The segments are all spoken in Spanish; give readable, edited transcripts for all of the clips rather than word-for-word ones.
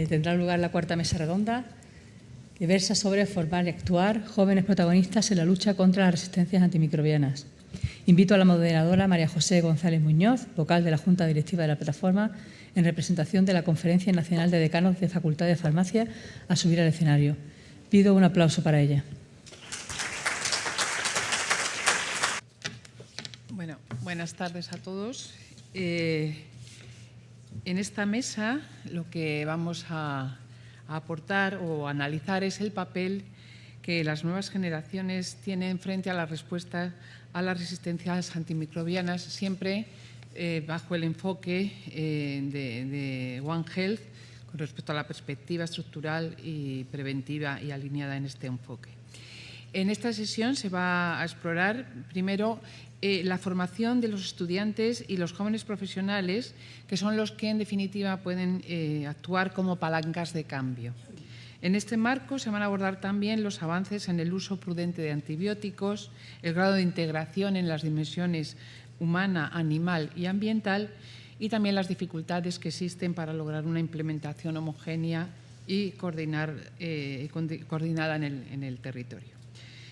tendrá lugar la cuarta mesa redonda, que versa sobre formar y actuar jóvenes protagonistas en la lucha contra las resistencias antimicrobianas. Invito a la moderadora María José González Muñoz, vocal de la Junta Directiva de la plataforma, en representación de la Conferencia Nacional de Decanos de Facultad de Farmacia, a subir al escenario. Pido un aplauso para ella. Bueno, buenas tardes a todos. En esta mesa lo que vamos a aportar o analizar es el papel que las nuevas generaciones tienen frente a la respuesta a las resistencias antimicrobianas, siempre bajo el enfoque de One Health con respecto a la perspectiva estructural y preventiva y alineada en este enfoque. En esta sesión se va a explorar primero la formación de los estudiantes y los jóvenes profesionales, que son los que en definitiva pueden actuar como palancas de cambio. En este marco se van a abordar también los avances en el uso prudente de antibióticos, el grado de integración en las dimensiones humana, animal y ambiental, y también las dificultades que existen para lograr una implementación homogénea y coordinada en el territorio.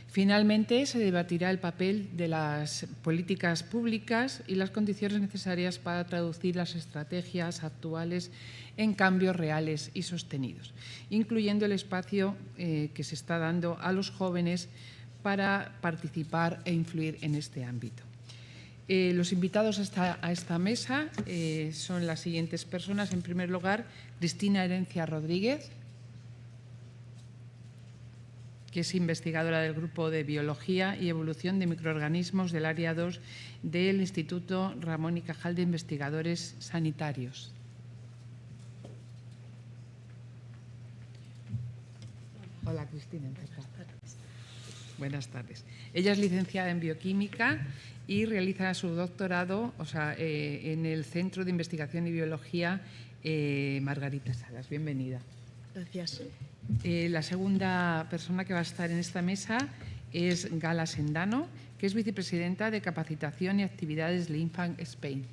Finalmente, se debatirá el papel de las políticas públicas y las condiciones necesarias para traducir las estrategias actuales en cambios reales y sostenidos, incluyendo el espacio que se está dando a los jóvenes para participar e influir en este ámbito. Los invitados a esta mesa son las siguientes personas. En primer lugar, Cristina Herencia Rodríguez, que es investigadora del Grupo de Biología y Evolución de Microorganismos del Área 2 del Instituto Ramón y Cajal de Investigadores Sanitarios. Hola, Cristina. Buenas tardes. Ella es licenciada en Bioquímica y realiza su doctorado en el Centro de Investigación y Biología Margarita Salas. Bienvenida. Gracias. La segunda persona que va a estar en esta mesa es Gala Sendano, que es vicepresidenta de Capacitación y Actividades de Infant Spain.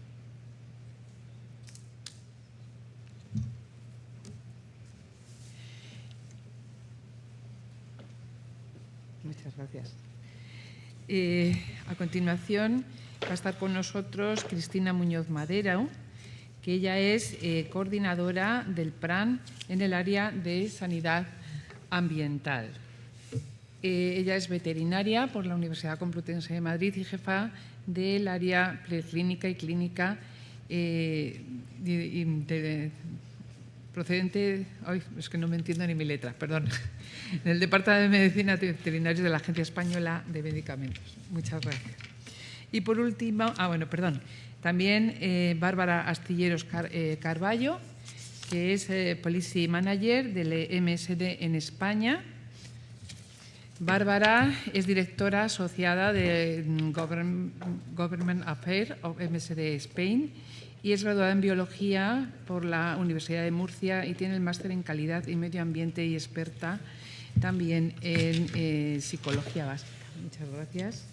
Muchas gracias. A continuación va a estar con nosotros Cristina Muñoz Madera, que ella es coordinadora del PRAN en el área de sanidad ambiental. Ella es veterinaria por la Universidad Complutense de Madrid y jefa del área preclínica y clínica procedente, es que no me entiendo ni mi letra, perdón, del Departamento de Medicina Veterinaria de la Agencia Española de Medicamentos. Muchas gracias. Y por último, también Bárbara Astilleros Carballo, que es Policy Manager del MSD en España. Bárbara es directora asociada de Government Affairs of MSD Spain y es graduada en Biología por la Universidad de Murcia y tiene el máster en Calidad y Medio Ambiente y experta también en Psicología Básica. Muchas gracias.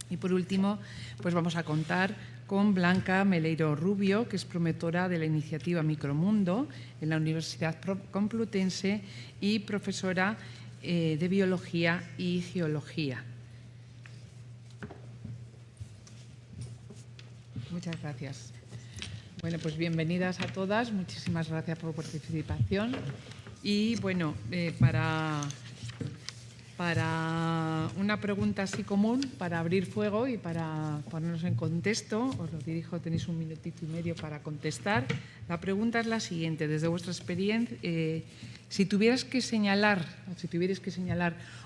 Y por último, pues vamos a contar con Blanca Meleiro Rubio, que es promotora de la iniciativa Micromundo en la Universidad Complutense y profesora de Biología y Geología. Muchas gracias. Bueno, pues bienvenidas a todas. Muchísimas gracias por su participación. Y bueno, para una pregunta así común, para abrir fuego y para ponernos en contexto, os lo dirijo, tenéis 1 minutito y medio para contestar. La pregunta es la siguiente: desde vuestra experiencia, si tuvierais que señalar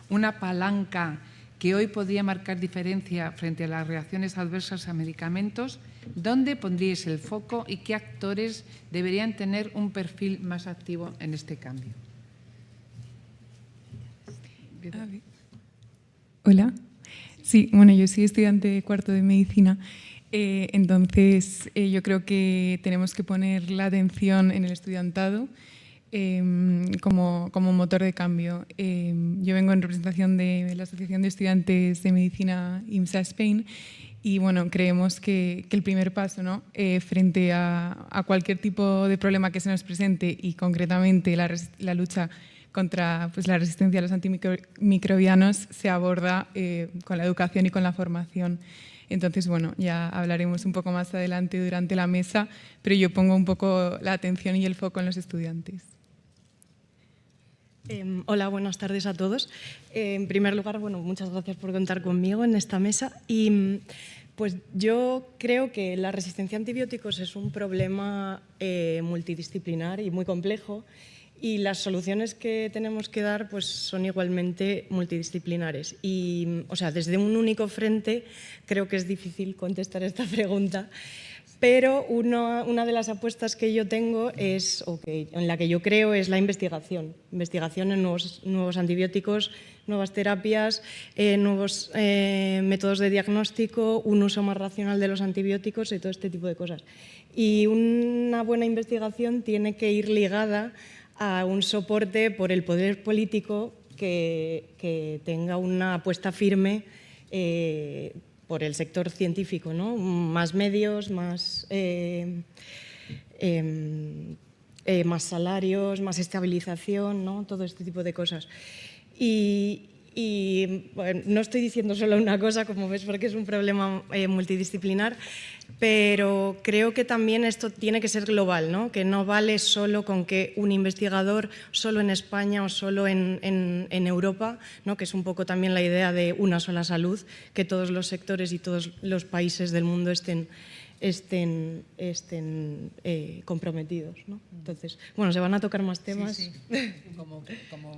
una palanca que hoy podría marcar diferencia frente a las reacciones adversas a medicamentos, ¿dónde pondríais el foco y qué actores deberían tener un perfil más activo en este cambio? Hola. Sí, bueno, yo soy estudiante de cuarto de medicina, entonces yo creo que tenemos que poner la atención en el estudiantado como motor de cambio. Yo vengo en representación de la Asociación de Estudiantes de Medicina IMSA Spain Y bueno, creemos que el primer paso, ¿no? Frente a cualquier tipo de problema que se nos presente y concretamente la lucha contra pues, la resistencia a los antimicrobianos se aborda con la educación y con la formación. Entonces, bueno, ya hablaremos un poco más adelante durante la mesa, pero yo pongo un poco la atención y el foco en los estudiantes. Hola, buenas tardes a todos. En primer lugar, bueno, muchas gracias por contar conmigo en esta mesa. Y pues yo creo que la resistencia a antibióticos es un problema multidisciplinar y muy complejo, y las soluciones que tenemos que dar pues, son igualmente multidisciplinares. Y, o sea, desde un único frente creo que es difícil contestar esta pregunta. Pero una de las apuestas que yo tengo en la que yo creo es la investigación. Investigación en nuevos antibióticos, nuevas terapias, nuevos métodos de diagnóstico, un uso más racional de los antibióticos y todo este tipo de cosas. Y una buena investigación tiene que ir ligada a un soporte por el poder político que tenga una apuesta firme por el sector científico, ¿no? Más medios, más salarios, más estabilización, ¿no? Todo este tipo de cosas. Y bueno, no estoy diciendo solo una cosa, como ves, porque es un problema multidisciplinar, pero creo que también esto tiene que ser global, ¿no? Que no vale solo con que un investigador, solo en España o solo en Europa, ¿no? Que es un poco también la idea de una sola salud, que todos los sectores y todos los países del mundo estén comprometidos, ¿no? Entonces, bueno, se van a tocar más temas. Sí, como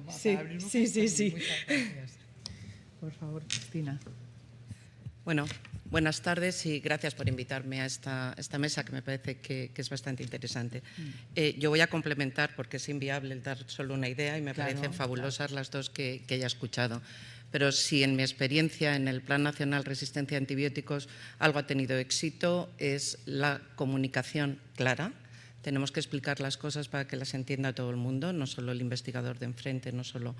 Sí, abrir un sí. Muchas gracias. Por favor, Cristina. Bueno, buenas tardes y gracias por invitarme a esta mesa, que me parece que es bastante interesante. Yo voy a complementar, porque es inviable el dar solo una idea y me parecen fabulosas las dos que haya escuchado. Pero si en mi experiencia en el Plan Nacional Resistencia a Antibióticos algo ha tenido éxito, es la comunicación clara. Tenemos que explicar las cosas para que las entienda todo el mundo, no solo el investigador de enfrente, no solo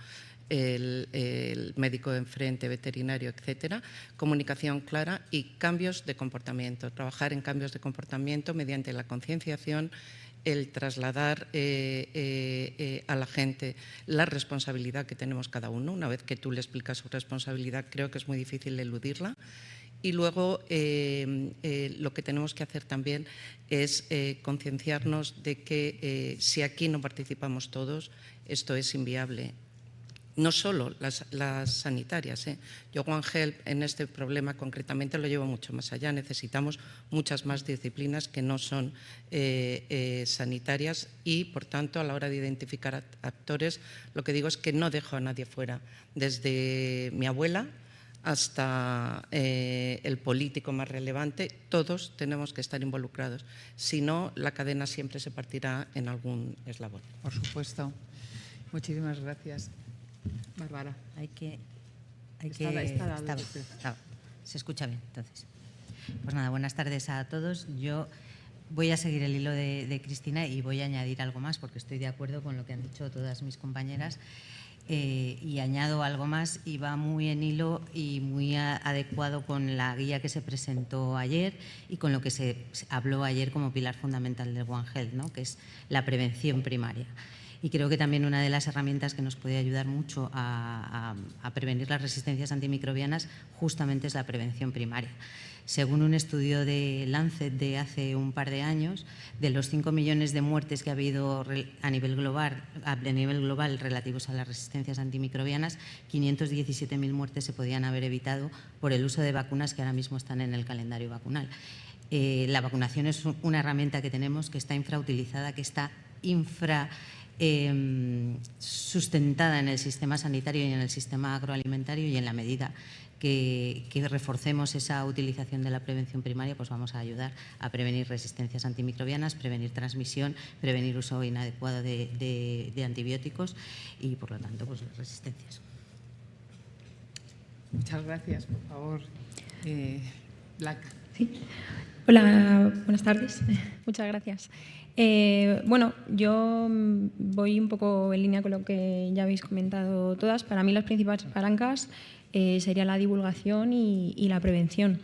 el médico de enfrente, veterinario, etcétera. Comunicación clara y cambios de comportamiento. Trabajar en cambios de comportamiento mediante la concienciación, el trasladar a la gente la responsabilidad que tenemos cada uno. Una vez que tú le explicas su responsabilidad, creo que es muy difícil eludirla. Y luego lo que tenemos que hacer también es concienciarnos de que si aquí no participamos todos, esto es inviable. No solo las sanitarias. Yo, One Health, en este problema concretamente lo llevo mucho más allá. Necesitamos muchas más disciplinas que no son sanitarias y, por tanto, a la hora de identificar actores, lo que digo es que no dejo a nadie fuera. Desde mi abuela hasta el político más relevante, todos tenemos que estar involucrados. Si no, la cadena siempre se partirá en algún eslabón. Por supuesto. Muchísimas gracias. Bárbara. Se escucha bien, entonces. Pues nada, buenas tardes a todos. Yo voy a seguir el hilo de Cristina y voy a añadir algo más, porque estoy de acuerdo con lo que han dicho todas mis compañeras. Y añado algo más, y va muy en hilo y muy adecuado con la guía que se presentó ayer y con lo que se habló ayer como pilar fundamental del One Health, ¿no? Que es la prevención primaria. Y creo que también una de las herramientas que nos puede ayudar mucho a prevenir las resistencias antimicrobianas justamente es la prevención primaria. Según un estudio de Lancet de hace un par de años, de los 5 millones de muertes que ha habido a nivel global relativos a las resistencias antimicrobianas, 517.000 muertes se podían haber evitado por el uso de vacunas que ahora mismo están en el calendario vacunal. La vacunación es una herramienta que tenemos que está infrautilizada, que está sustentada en el sistema sanitario y en el sistema agroalimentario, y en la medida que reforcemos esa utilización de la prevención primaria, pues vamos a ayudar a prevenir resistencias antimicrobianas, prevenir transmisión, prevenir uso inadecuado de antibióticos y, por lo tanto, pues las resistencias. Muchas gracias. Por favor, Black. Sí. Hola, buenas tardes. Muchas gracias. Bueno, yo voy un poco en línea con lo que ya habéis comentado todas. Para mí las principales palancas sería la divulgación y la prevención.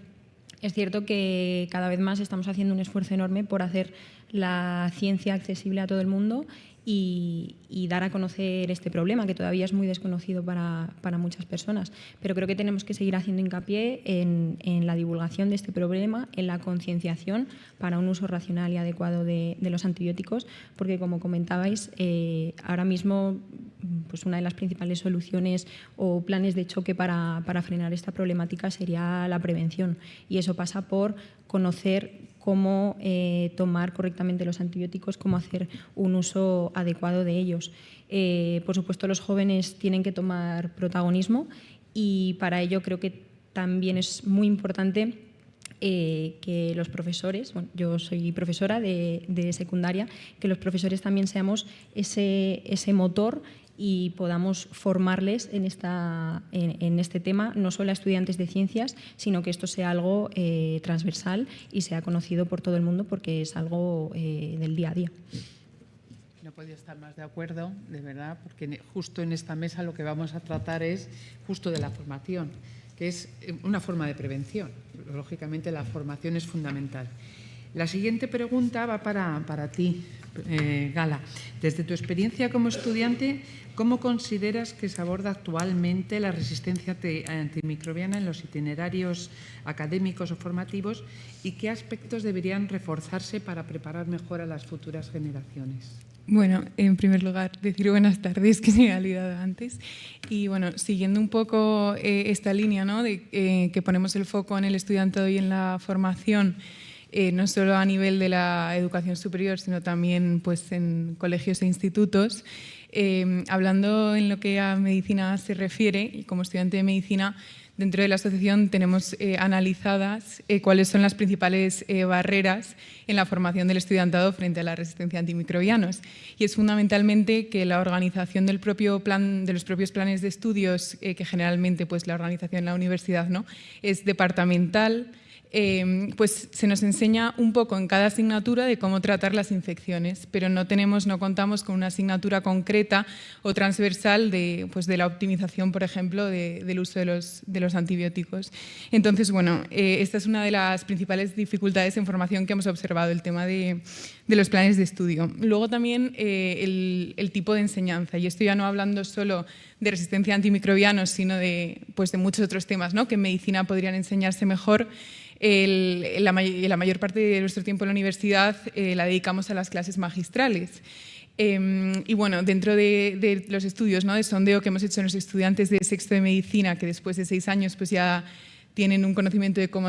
es cierto que cada vez más estamos haciendo un esfuerzo enorme por hacer la ciencia accesible a todo el mundo y dar a conocer este problema, que todavía es muy desconocido para muchas personas. Pero creo que tenemos que seguir haciendo hincapié en la divulgación de este problema, en la concienciación para un uso racional y adecuado de los antibióticos, porque, como comentabais, ahora mismo pues una de las principales soluciones o planes de choque para frenar esta problemática sería la prevención, y eso pasa por conocer cómo tomar correctamente los antibióticos, cómo hacer un uso adecuado de ellos. Por supuesto, los jóvenes tienen que tomar protagonismo, y para ello creo que también es muy importante que los profesores, bueno, yo soy profesora de secundaria, que los profesores también seamos ese motor y podamos formarles en este tema, no solo a estudiantes de ciencias, sino que esto sea algo transversal y sea conocido por todo el mundo, porque es algo del día a día. No podía estar más de acuerdo, de verdad, porque justo en esta mesa lo que vamos a tratar es justo de la formación, que es una forma de prevención. Lógicamente, la formación es fundamental. La siguiente pregunta va para ti, Gala. Desde tu experiencia como estudiante, ¿cómo consideras que se aborda actualmente la resistencia antimicrobiana en los itinerarios académicos o formativos, y qué aspectos deberían reforzarse para preparar mejor a las futuras generaciones? Bueno, en primer lugar, decir buenas tardes, que se me ha olvidado antes. Y bueno, siguiendo un poco esta línea, ¿no?, de que ponemos el foco en el estudiantado y en la formación, no solo a nivel de la educación superior, sino también pues, en colegios e institutos. Hablando en lo que a medicina se refiere, y como estudiante de medicina, dentro de la asociación tenemos analizadas cuáles son las principales barreras en la formación del estudiantado frente a la resistencia a antimicrobianos. Y es fundamentalmente que la organización de los propios planes de estudios, que generalmente pues, la organización en la universidad, ¿no?, es departamental. Pues se nos enseña un poco en cada asignatura de cómo tratar las infecciones, pero no contamos con una asignatura concreta o transversal de la optimización, por ejemplo, del uso de los antibióticos. Entonces, bueno, esta es una de las principales dificultades en formación que hemos observado, el tema de los planes de estudio. Luego también el tipo de enseñanza, y esto ya no hablando solo de resistencia a antimicrobianos, sino de muchos otros temas, ¿no?, que en medicina podrían enseñarse mejor. La mayor parte de nuestro tiempo en la universidad la dedicamos a las clases magistrales. Y bueno, dentro de los estudios, ¿no?, de sondeo que hemos hecho en los estudiantes de sexto de medicina, que después de 6 años pues ya tienen un conocimiento de cómo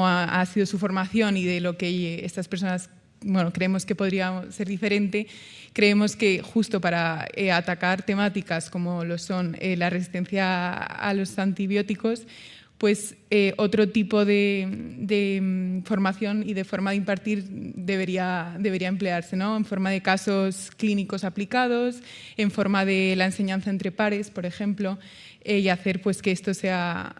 ha sido su formación y de lo que estas personas creemos que podría ser diferente, creemos que justo para atacar temáticas como lo son la resistencia a los antibióticos, pues otro tipo de formación y de forma de impartir debería emplearse, ¿no?, en forma de casos clínicos aplicados, en forma de la enseñanza entre pares, por ejemplo, y hacer pues, que esto sea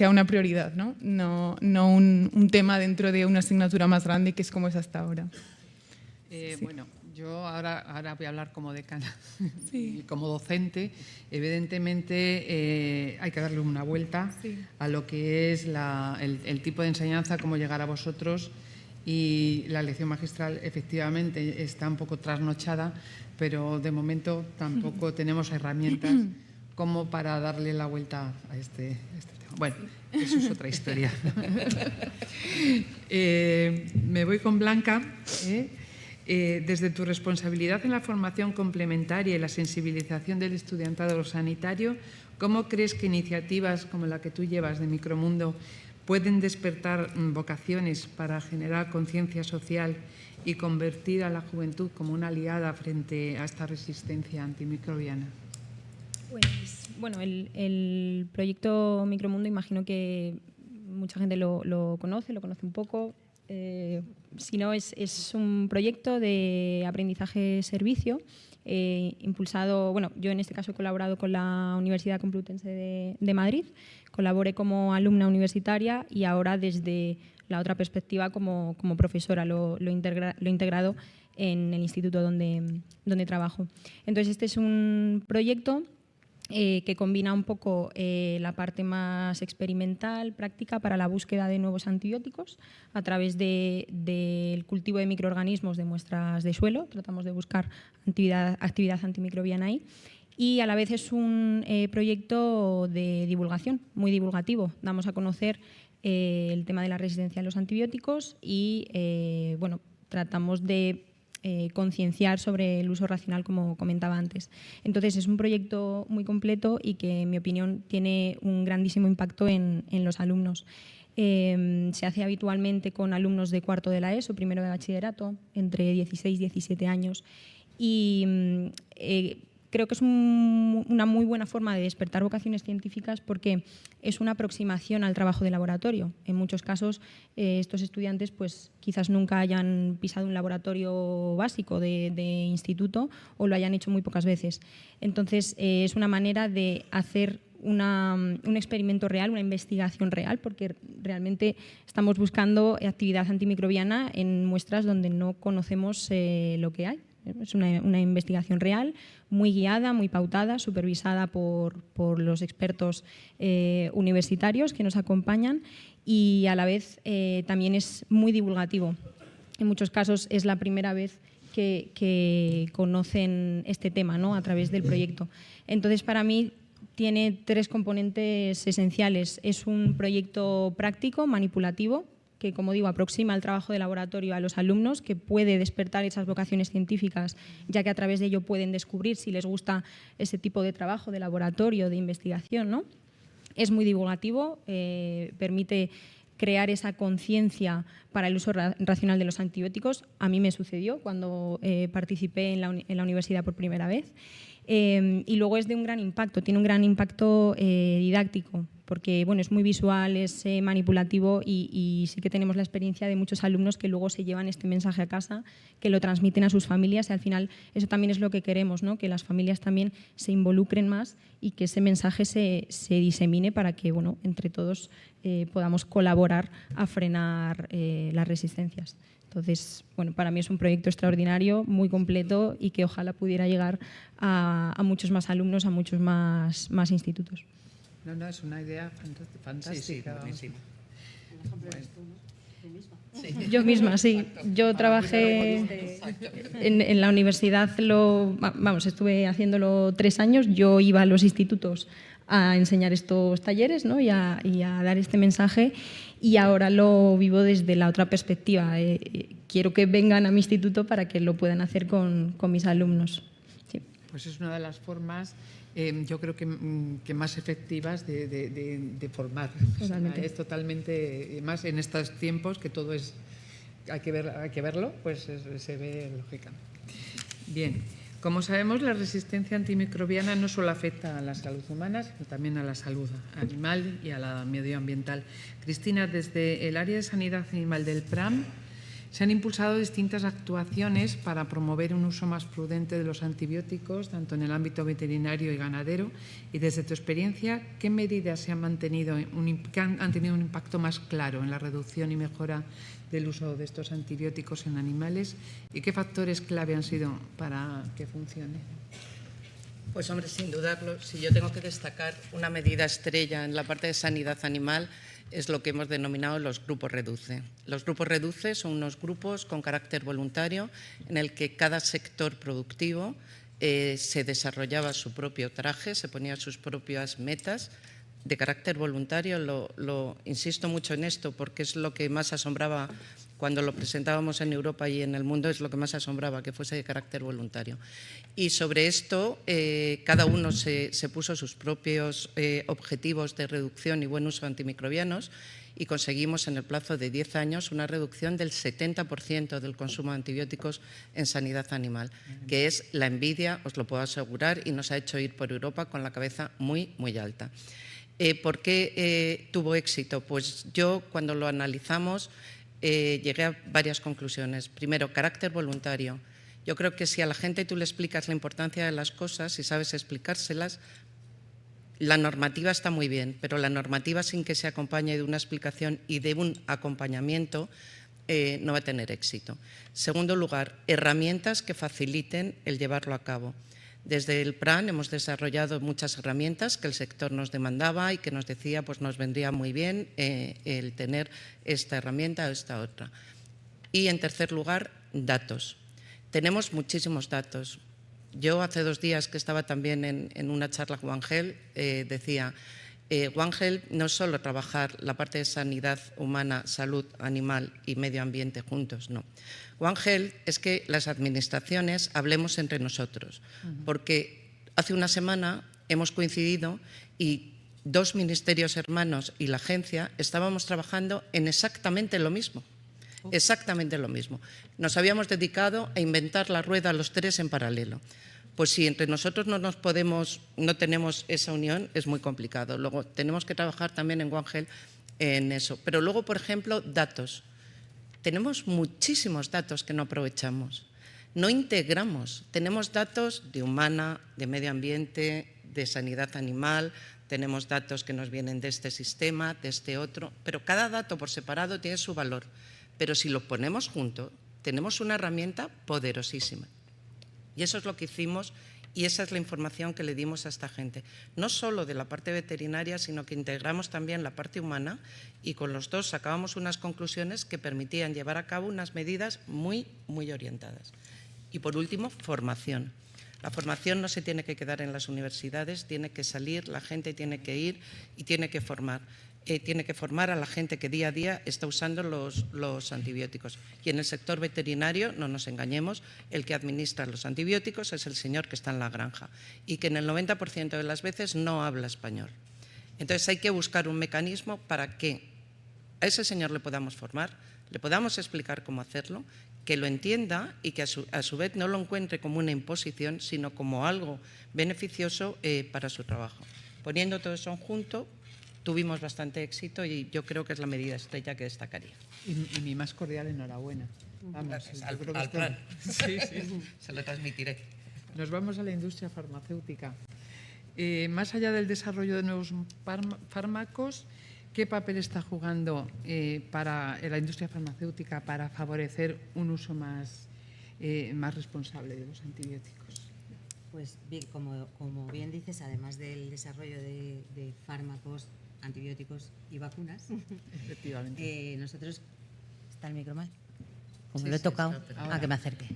una prioridad, no un tema dentro de una asignatura más grande, que es como es hasta ahora. Sí. Bueno, yo ahora voy a hablar como decana, sí, y como docente. Evidentemente hay que darle una vuelta, sí, a lo que es el tipo de enseñanza, cómo llegar a vosotros, y la lección magistral efectivamente está un poco trasnochada, pero de momento tampoco tenemos herramientas como para darle la vuelta a este tema. Bueno, eso es otra historia. Me voy con Blanca. Desde tu responsabilidad en la formación complementaria y la sensibilización del estudiantado sanitario, ¿cómo crees que iniciativas como la que tú llevas de Micromundo pueden despertar vocaciones para generar conciencia social y convertir a la juventud como una aliada frente a esta resistencia antimicrobiana? Pues, bueno, el proyecto Micromundo, imagino que mucha gente lo conoce un poco. Si no, es un proyecto de aprendizaje-servicio impulsado, bueno, yo en este caso he colaborado con la Universidad Complutense de Madrid, colaboré como alumna universitaria y ahora desde la otra perspectiva como profesora lo he integrado en el instituto donde trabajo. Entonces, este es un proyecto que combina un poco la parte más experimental, práctica, para la búsqueda de nuevos antibióticos a través del cultivo de microorganismos de muestras de suelo. Tratamos de buscar actividad antimicrobiana ahí. Y a la vez es un proyecto de divulgación, muy divulgativo. Damos a conocer el tema de la resistencia a los antibióticos y bueno, tratamos de concienciar sobre el uso racional, como comentaba antes. Entonces, es un proyecto muy completo y que, en mi opinión, tiene un grandísimo impacto en los alumnos. Se hace habitualmente con alumnos de cuarto de la ESO, primero de bachillerato, entre 16 y 17 años. Y creo que es una muy buena forma de despertar vocaciones científicas porque es una aproximación al trabajo de laboratorio. En muchos casos, estos estudiantes pues, quizás nunca hayan pisado un laboratorio básico de instituto o lo hayan hecho muy pocas veces. Entonces, es una manera de hacer un experimento real, una investigación real, porque realmente estamos buscando actividad antimicrobiana en muestras donde no conocemos lo que hay. Es una investigación real, muy guiada, muy pautada, supervisada por los expertos universitarios que nos acompañan y a la vez también es muy divulgativo. En muchos casos es la primera vez que conocen este tema, ¿no?, a través del proyecto. Entonces, para mí tiene 3 componentes esenciales. Es un proyecto práctico, manipulativo, que, como digo, aproxima el trabajo de laboratorio a los alumnos, que puede despertar esas vocaciones científicas, ya que a través de ello pueden descubrir si les gusta ese tipo de trabajo, de laboratorio, de investigación, ¿no? Es muy divulgativo, permite crear esa conciencia para el uso racional de los antibióticos. A mí me sucedió cuando participé en la universidad por primera vez. Y luego es de un gran impacto, tiene un gran impacto didáctico, porque bueno, es muy visual, es manipulativo y sí que tenemos la experiencia de muchos alumnos que luego se llevan este mensaje a casa, que lo transmiten a sus familias y al final eso también es lo que queremos, ¿no?, que las familias también se involucren más y que ese mensaje se disemine para que bueno, entre todos podamos colaborar a frenar las resistencias. Entonces, bueno, para mí es un proyecto extraordinario, muy completo y que ojalá pudiera llegar a muchos más alumnos, a muchos más institutos. No, es una idea fantástica. Sí, buenísima. Yo misma, sí. Yo trabajé en la universidad, estuve haciéndolo 3 años. Yo iba a los institutos a enseñar estos talleres, ¿no?, y a dar este mensaje, y ahora lo vivo desde la otra perspectiva. Quiero que vengan a mi instituto para que lo puedan hacer con mis alumnos. Sí. Pues es una de las formas, yo creo que más efectivas de formar. Totalmente. Es totalmente, más en estos tiempos que todo es, hay que verlo, pues se ve lógicamente. Bien. Como sabemos, la resistencia antimicrobiana no solo afecta a la salud humana, sino también a la salud animal y a la medioambiental. Cristina, desde el área de sanidad animal del PRAM se han impulsado distintas actuaciones para promover un uso más prudente de los antibióticos, tanto en el ámbito veterinario y ganadero. Y desde tu experiencia, ¿qué medidas se han mantenido, han tenido un impacto más claro en la reducción y mejora del uso de estos antibióticos en animales y qué factores clave han sido para que funcione? Pues hombre, sin dudarlo, si yo tengo que destacar una medida estrella en la parte de sanidad animal es lo que hemos denominado los grupos REDUCE. Los grupos REDUCE son unos grupos con carácter voluntario en el que cada sector productivo se desarrollaba su propio traje, se ponía sus propias metas de carácter voluntario. Insisto mucho en esto porque es lo que más asombraba cuando lo presentábamos en Europa y en el mundo, es lo que más asombraba, que fuese de carácter voluntario. Y sobre esto cada uno se puso sus propios objetivos de reducción y buen uso de antimicrobianos y conseguimos en el plazo de 10 años una reducción del 70% del consumo de antibióticos en sanidad animal, que es la envidia, os lo puedo asegurar, y nos ha hecho ir por Europa con la cabeza muy, muy alta. ¿Por qué tuvo éxito? Pues yo, cuando lo analizamos, llegué a varias conclusiones. Primero, carácter voluntario. Yo creo que si a la gente tú le explicas la importancia de las cosas y sabes explicárselas, la normativa está muy bien, pero la normativa sin que se acompañe de una explicación y de un acompañamiento no va a tener éxito. Segundo lugar, herramientas que faciliten el llevarlo a cabo. Desde el PRAN hemos desarrollado muchas herramientas que el sector nos demandaba y que nos decía pues nos vendría muy bien el tener esta herramienta o esta otra. Y en tercer lugar, datos. Tenemos muchísimos datos. Yo hace 2 días que estaba también en una charla con One Health, decía, One Health no es solo trabajar la parte de sanidad humana, salud animal y medio ambiente juntos, no. One Health es que las administraciones hablemos entre nosotros, porque hace una semana hemos coincidido y 2 ministerios hermanos y la agencia estábamos trabajando en exactamente lo mismo. Exactamente lo mismo. Nos habíamos dedicado a inventar la rueda los 3 en paralelo. Pues si entre nosotros no tenemos esa unión, es muy complicado. Luego tenemos que trabajar también en One Health en eso. Pero luego, por ejemplo, datos. Tenemos muchísimos datos que no aprovechamos. No integramos. Tenemos datos de humana, de medio ambiente, de sanidad animal, tenemos datos que nos vienen de este sistema, de este otro, pero cada dato por separado tiene su valor. Pero si lo ponemos junto, tenemos una herramienta poderosísima. Y eso es lo que hicimos y esa es la información que le dimos a esta gente. No solo de la parte veterinaria, sino que integramos también la parte humana y con los 2 sacábamos unas conclusiones que permitían llevar a cabo unas medidas muy, muy orientadas. Y por último, formación. La formación no se tiene que quedar en las universidades, tiene que salir, la gente tiene que ir y tiene que formar. Tiene que formar a la gente que día a día está usando los antibióticos. Y en el sector veterinario, no nos engañemos, el que administra los antibióticos es el señor que está en la granja y que en el 90% de las veces no habla español. Entonces hay que buscar un mecanismo para que a ese señor le podamos formar, le podamos explicar cómo hacerlo, que lo entienda y que a su vez no lo encuentre como una imposición, sino como algo beneficioso para su trabajo. Poniendo todo eso en junto, tuvimos bastante éxito y yo creo que es la medida estrella que destacaría. Y mi más cordial enhorabuena. Vamos, al plan. Sí. Se lo transmitiré. Nos vamos a la industria farmacéutica. Más allá del desarrollo de nuevos fármacos, ¿qué papel está jugando para la industria farmacéutica para favorecer un uso más responsable de los antibióticos? Pues bien, como bien dices, además del desarrollo de fármacos, antibióticos y vacunas, Efectivamente. nosotros... ¿Está el micro mal? Como Sí, lo he sí, tocado, está perfecto. que me acerque.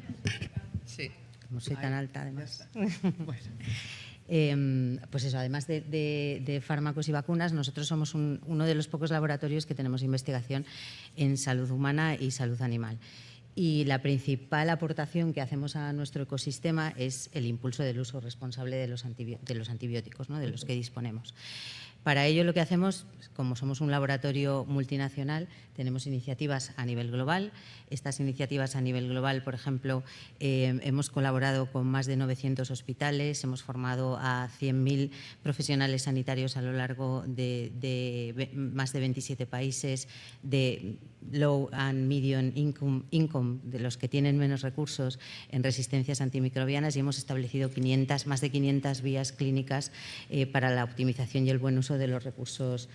Sí. Como soy tan alta, además. Bueno. Pues eso, además de fármacos y vacunas, nosotros somos uno de los pocos laboratorios que tenemos investigación en salud humana y salud animal. Y la principal aportación que hacemos a nuestro ecosistema es el impulso del uso responsable de los antibióticos, ¿no? De los que disponemos. Para ello lo que hacemos, como somos un laboratorio multinacional, tenemos iniciativas a nivel global. Estas iniciativas a nivel global, por ejemplo, hemos colaborado con más de 900 hospitales, hemos formado a 100.000 profesionales sanitarios a lo largo de más de 27 países, de low and medium income, de los que tienen menos recursos en resistencias antimicrobianas, y hemos establecido más de 500 vías clínicas para la optimización y el buen uso de los recursos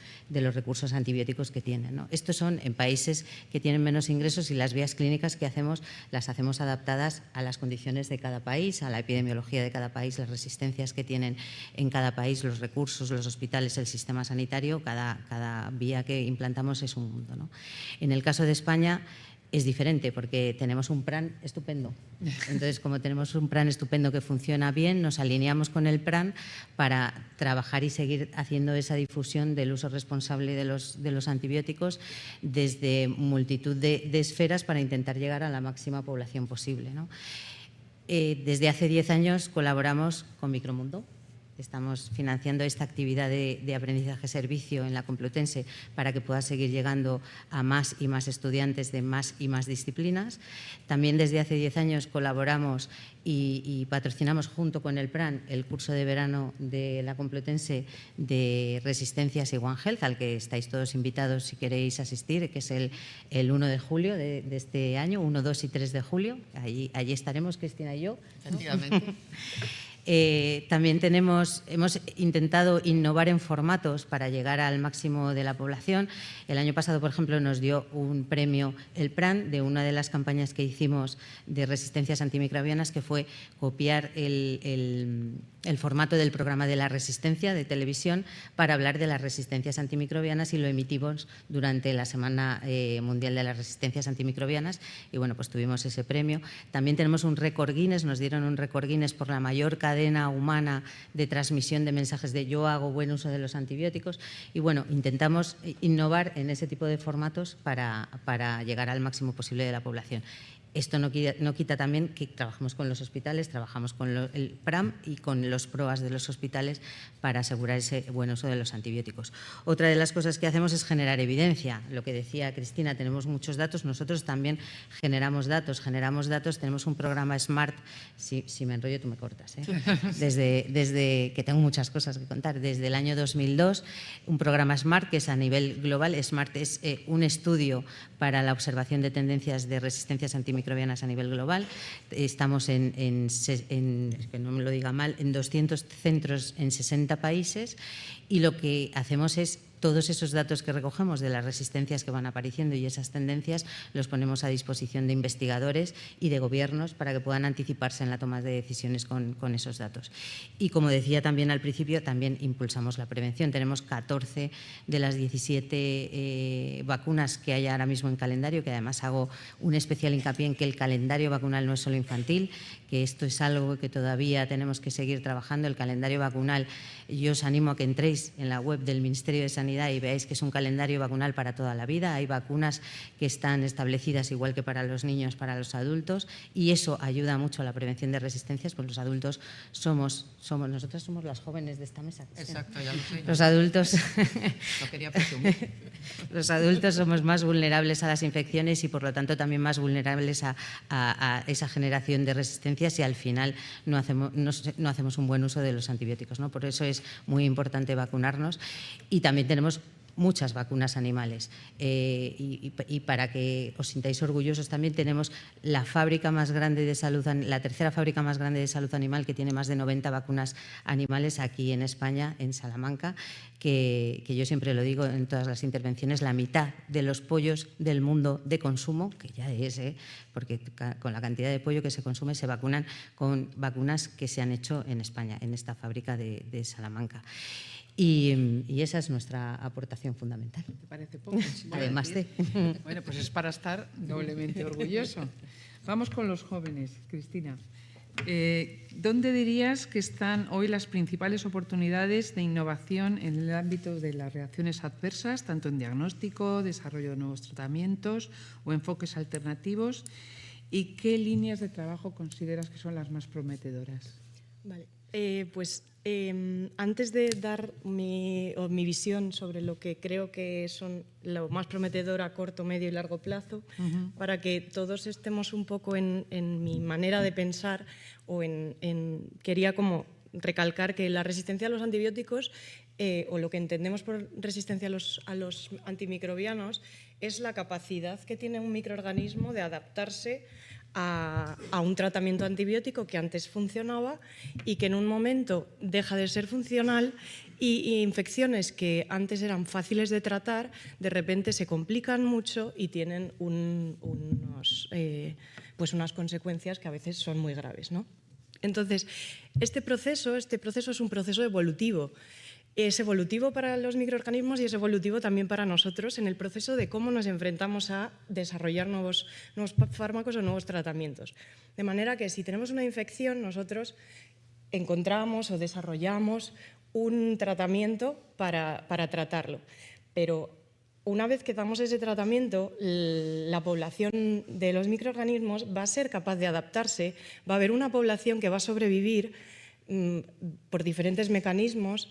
antibióticos que tienen, ¿no? Estos son en países que tienen menos ingresos y las vías clínicas que hacemos las hacemos adaptadas a las condiciones de cada país, a la epidemiología de cada país, las resistencias que tienen en cada país, los recursos, los hospitales, el sistema sanitario. Cada vía que implantamos es un mundo, ¿no? En el caso de España es diferente porque tenemos un plan estupendo. Entonces, como tenemos un plan estupendo que funciona bien, nos alineamos con el plan para trabajar y seguir haciendo esa difusión del uso responsable de los antibióticos desde multitud de esferas para intentar llegar a la máxima población posible, ¿no? Desde hace 10 años colaboramos con Micromundo. Estamos financiando esta actividad de aprendizaje-servicio en la Complutense para que pueda seguir llegando a más y más estudiantes de más y más disciplinas. También desde hace 10 años colaboramos y patrocinamos junto con el PRAN el curso de verano de la Complutense de Resistencias y One Health, al que estáis todos invitados si queréis asistir, que es el 1 de julio de este año, 1, 2 y 3 de julio. Allí estaremos, Cristina y yo, ¿no? Efectivamente. También hemos intentado innovar en formatos para llegar al máximo de la población. El año pasado, por ejemplo, nos dio un premio el PRAN de una de las campañas que hicimos de resistencias antimicrobianas, que fue copiar el formato del programa de la Resistencia de televisión para hablar de las resistencias antimicrobianas, y lo emitimos durante la Semana Mundial de las Resistencias Antimicrobianas, y bueno, pues tuvimos ese premio. También tenemos un récord Guinness, nos dieron un récord Guinness por la mayor cadena humana de transmisión de mensajes de yo hago buen uso de los antibióticos, y bueno, intentamos innovar en ese tipo de formatos para llegar al máximo posible de la población. Esto no quita también que trabajamos con los hospitales, trabajamos con el PRAM y con los PROAS de los hospitales para asegurar ese buen uso de los antibióticos. Otra de las cosas que hacemos es generar evidencia. Lo que decía Cristina, tenemos muchos datos, nosotros también generamos datos, tenemos un programa SMART, si me enrollo tú me cortas, desde que tengo muchas cosas que contar, desde el año 2002, un programa SMART que es a nivel global. SMART es un estudio para la observación de tendencias de resistencias antimicrobianas a nivel global. Estamos que no me lo diga mal, en 200 centros en 60 países, y lo que hacemos es todos esos datos que recogemos de las resistencias que van apareciendo y esas tendencias los ponemos a disposición de investigadores y de gobiernos para que puedan anticiparse en la toma de decisiones con esos datos. Y como decía también al principio, también impulsamos la prevención. Tenemos 14 de las 17 vacunas que hay ahora mismo en calendario, que además hago un especial hincapié en que el calendario vacunal no es solo infantil, que esto es algo que todavía tenemos que seguir trabajando. El calendario vacunal, yo os animo a que entréis en la web del Ministerio de Sanidad y veáis que es un calendario vacunal para toda la vida. Hay vacunas que están establecidas igual que para los niños, para los adultos, y eso ayuda mucho a la prevención de resistencias, pues los adultos nosotras somos las jóvenes de esta mesa. Exacto, ya lo sé. Los adultos, No quería presumir. los adultos somos más vulnerables a las infecciones y por lo tanto también más vulnerables a esa generación de resistencias, y al final no hacemos un buen uso de los antibióticos, ¿no? Por eso es muy importante vacunarnos. Y también tenemos muchas vacunas animales, y para que os sintáis orgullosos también tenemos la fábrica más grande de salud, la tercera fábrica más grande de salud animal, que tiene más de 90 vacunas animales aquí en España, en Salamanca, que yo siempre lo digo en todas las intervenciones, la mitad de los pollos del mundo de consumo, que ya es, porque con la cantidad de pollo que se consume se vacunan con vacunas que se han hecho en España, en esta fábrica de Salamanca. Y esa es nuestra aportación fundamental. ¿Te parece poco? Además de... Bueno, pues es para estar doblemente orgulloso. Vamos con los jóvenes, Cristina. ¿Dónde dirías que están hoy las principales oportunidades de innovación en el ámbito de las reacciones adversas, tanto en diagnóstico, desarrollo de nuevos tratamientos o enfoques alternativos? ¿Y qué líneas de trabajo consideras que son las más prometedoras? Vale, antes de dar mi visión sobre lo que creo que son lo más prometedor a corto, medio y largo plazo, para que todos estemos un poco en mi manera de pensar, quería como recalcar que la resistencia a los antibióticos, o lo que entendemos por resistencia a los antimicrobianos, es la capacidad que tiene un microorganismo de adaptarse a un tratamiento antibiótico que antes funcionaba y que en un momento deja de ser funcional, y infecciones que antes eran fáciles de tratar de repente se complican mucho y tienen unas consecuencias que a veces son muy graves, ¿no? Entonces, este proceso es un proceso evolutivo. Es evolutivo para los microorganismos y es evolutivo también para nosotros en el proceso de cómo nos enfrentamos a desarrollar nuevos fármacos o nuevos tratamientos. De manera que si tenemos una infección, nosotros encontramos o desarrollamos un tratamiento para tratarlo. Pero una vez que damos ese tratamiento, la población de los microorganismos va a ser capaz de adaptarse, va a haber una población que va a sobrevivir por diferentes mecanismos,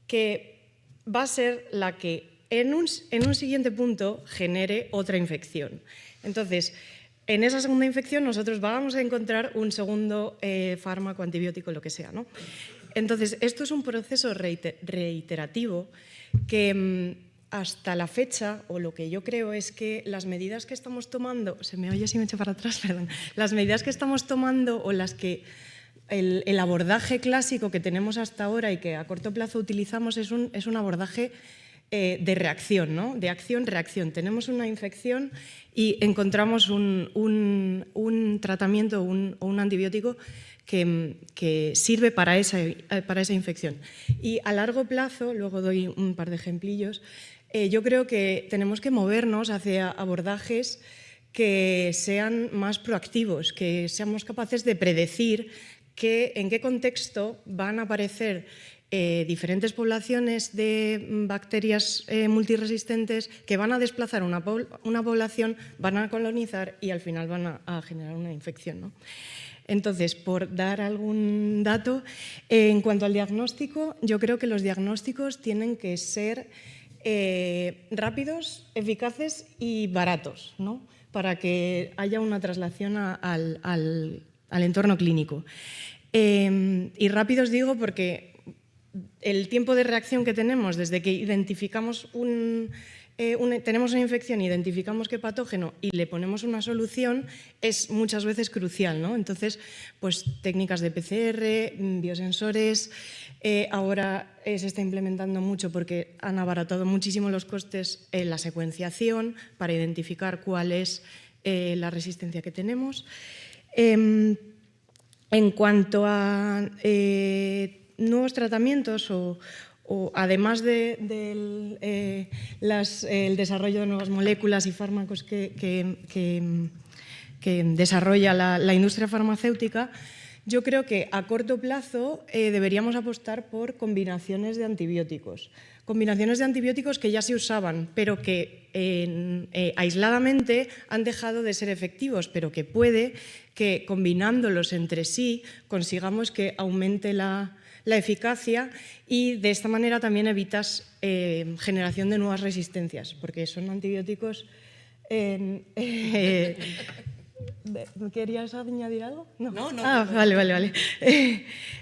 que va a ser la que en un siguiente punto genere otra infección. Entonces, en esa segunda infección nosotros vamos a encontrar un segundo fármaco, antibiótico, lo que sea, ¿no? Entonces, esto es un proceso reiterativo que hasta la fecha, o lo que yo creo es que las medidas que estamos tomando, se me oye si me echo para atrás, perdón, las medidas que estamos tomando o las que el abordaje clásico que tenemos hasta ahora y que a corto plazo utilizamos es un abordaje de reacción, ¿no? De acción-reacción. Tenemos una infección y encontramos un tratamiento o un antibiótico que sirve para esa infección. Y a largo plazo, luego doy un par de ejemplillos, yo creo que tenemos que movernos hacia abordajes que sean más proactivos, que seamos capaces de predecir en qué contexto van a aparecer diferentes poblaciones de bacterias multiresistentes que van a desplazar una población, van a colonizar y al final van a generar una infección, ¿no? Entonces, por dar algún dato, en cuanto al diagnóstico, yo creo que los diagnósticos tienen que ser rápidos, eficaces y baratos, ¿no? Para que haya una traslación al entorno clínico. Y rápidos digo porque el tiempo de reacción que tenemos desde que identificamos tenemos una infección, identificamos qué patógeno y le ponemos una solución es muchas veces crucial, ¿no? Entonces, pues técnicas de PCR, biosensores, ahora se está implementando mucho porque han abaratado muchísimo los costes en la secuenciación para identificar cuál es la resistencia que tenemos. En cuanto a nuevos tratamientos o además del desarrollo de nuevas moléculas y fármacos que desarrolla la industria farmacéutica, yo creo que a corto plazo deberíamos apostar por combinaciones de antibióticos. Combinaciones de antibióticos que ya se usaban, pero que aisladamente han dejado de ser efectivos, pero que puede que combinándolos entre sí consigamos que aumente la eficacia y de esta manera también evitas generación de nuevas resistencias, porque son antibióticos... ¿Querías añadir algo? No. Vale.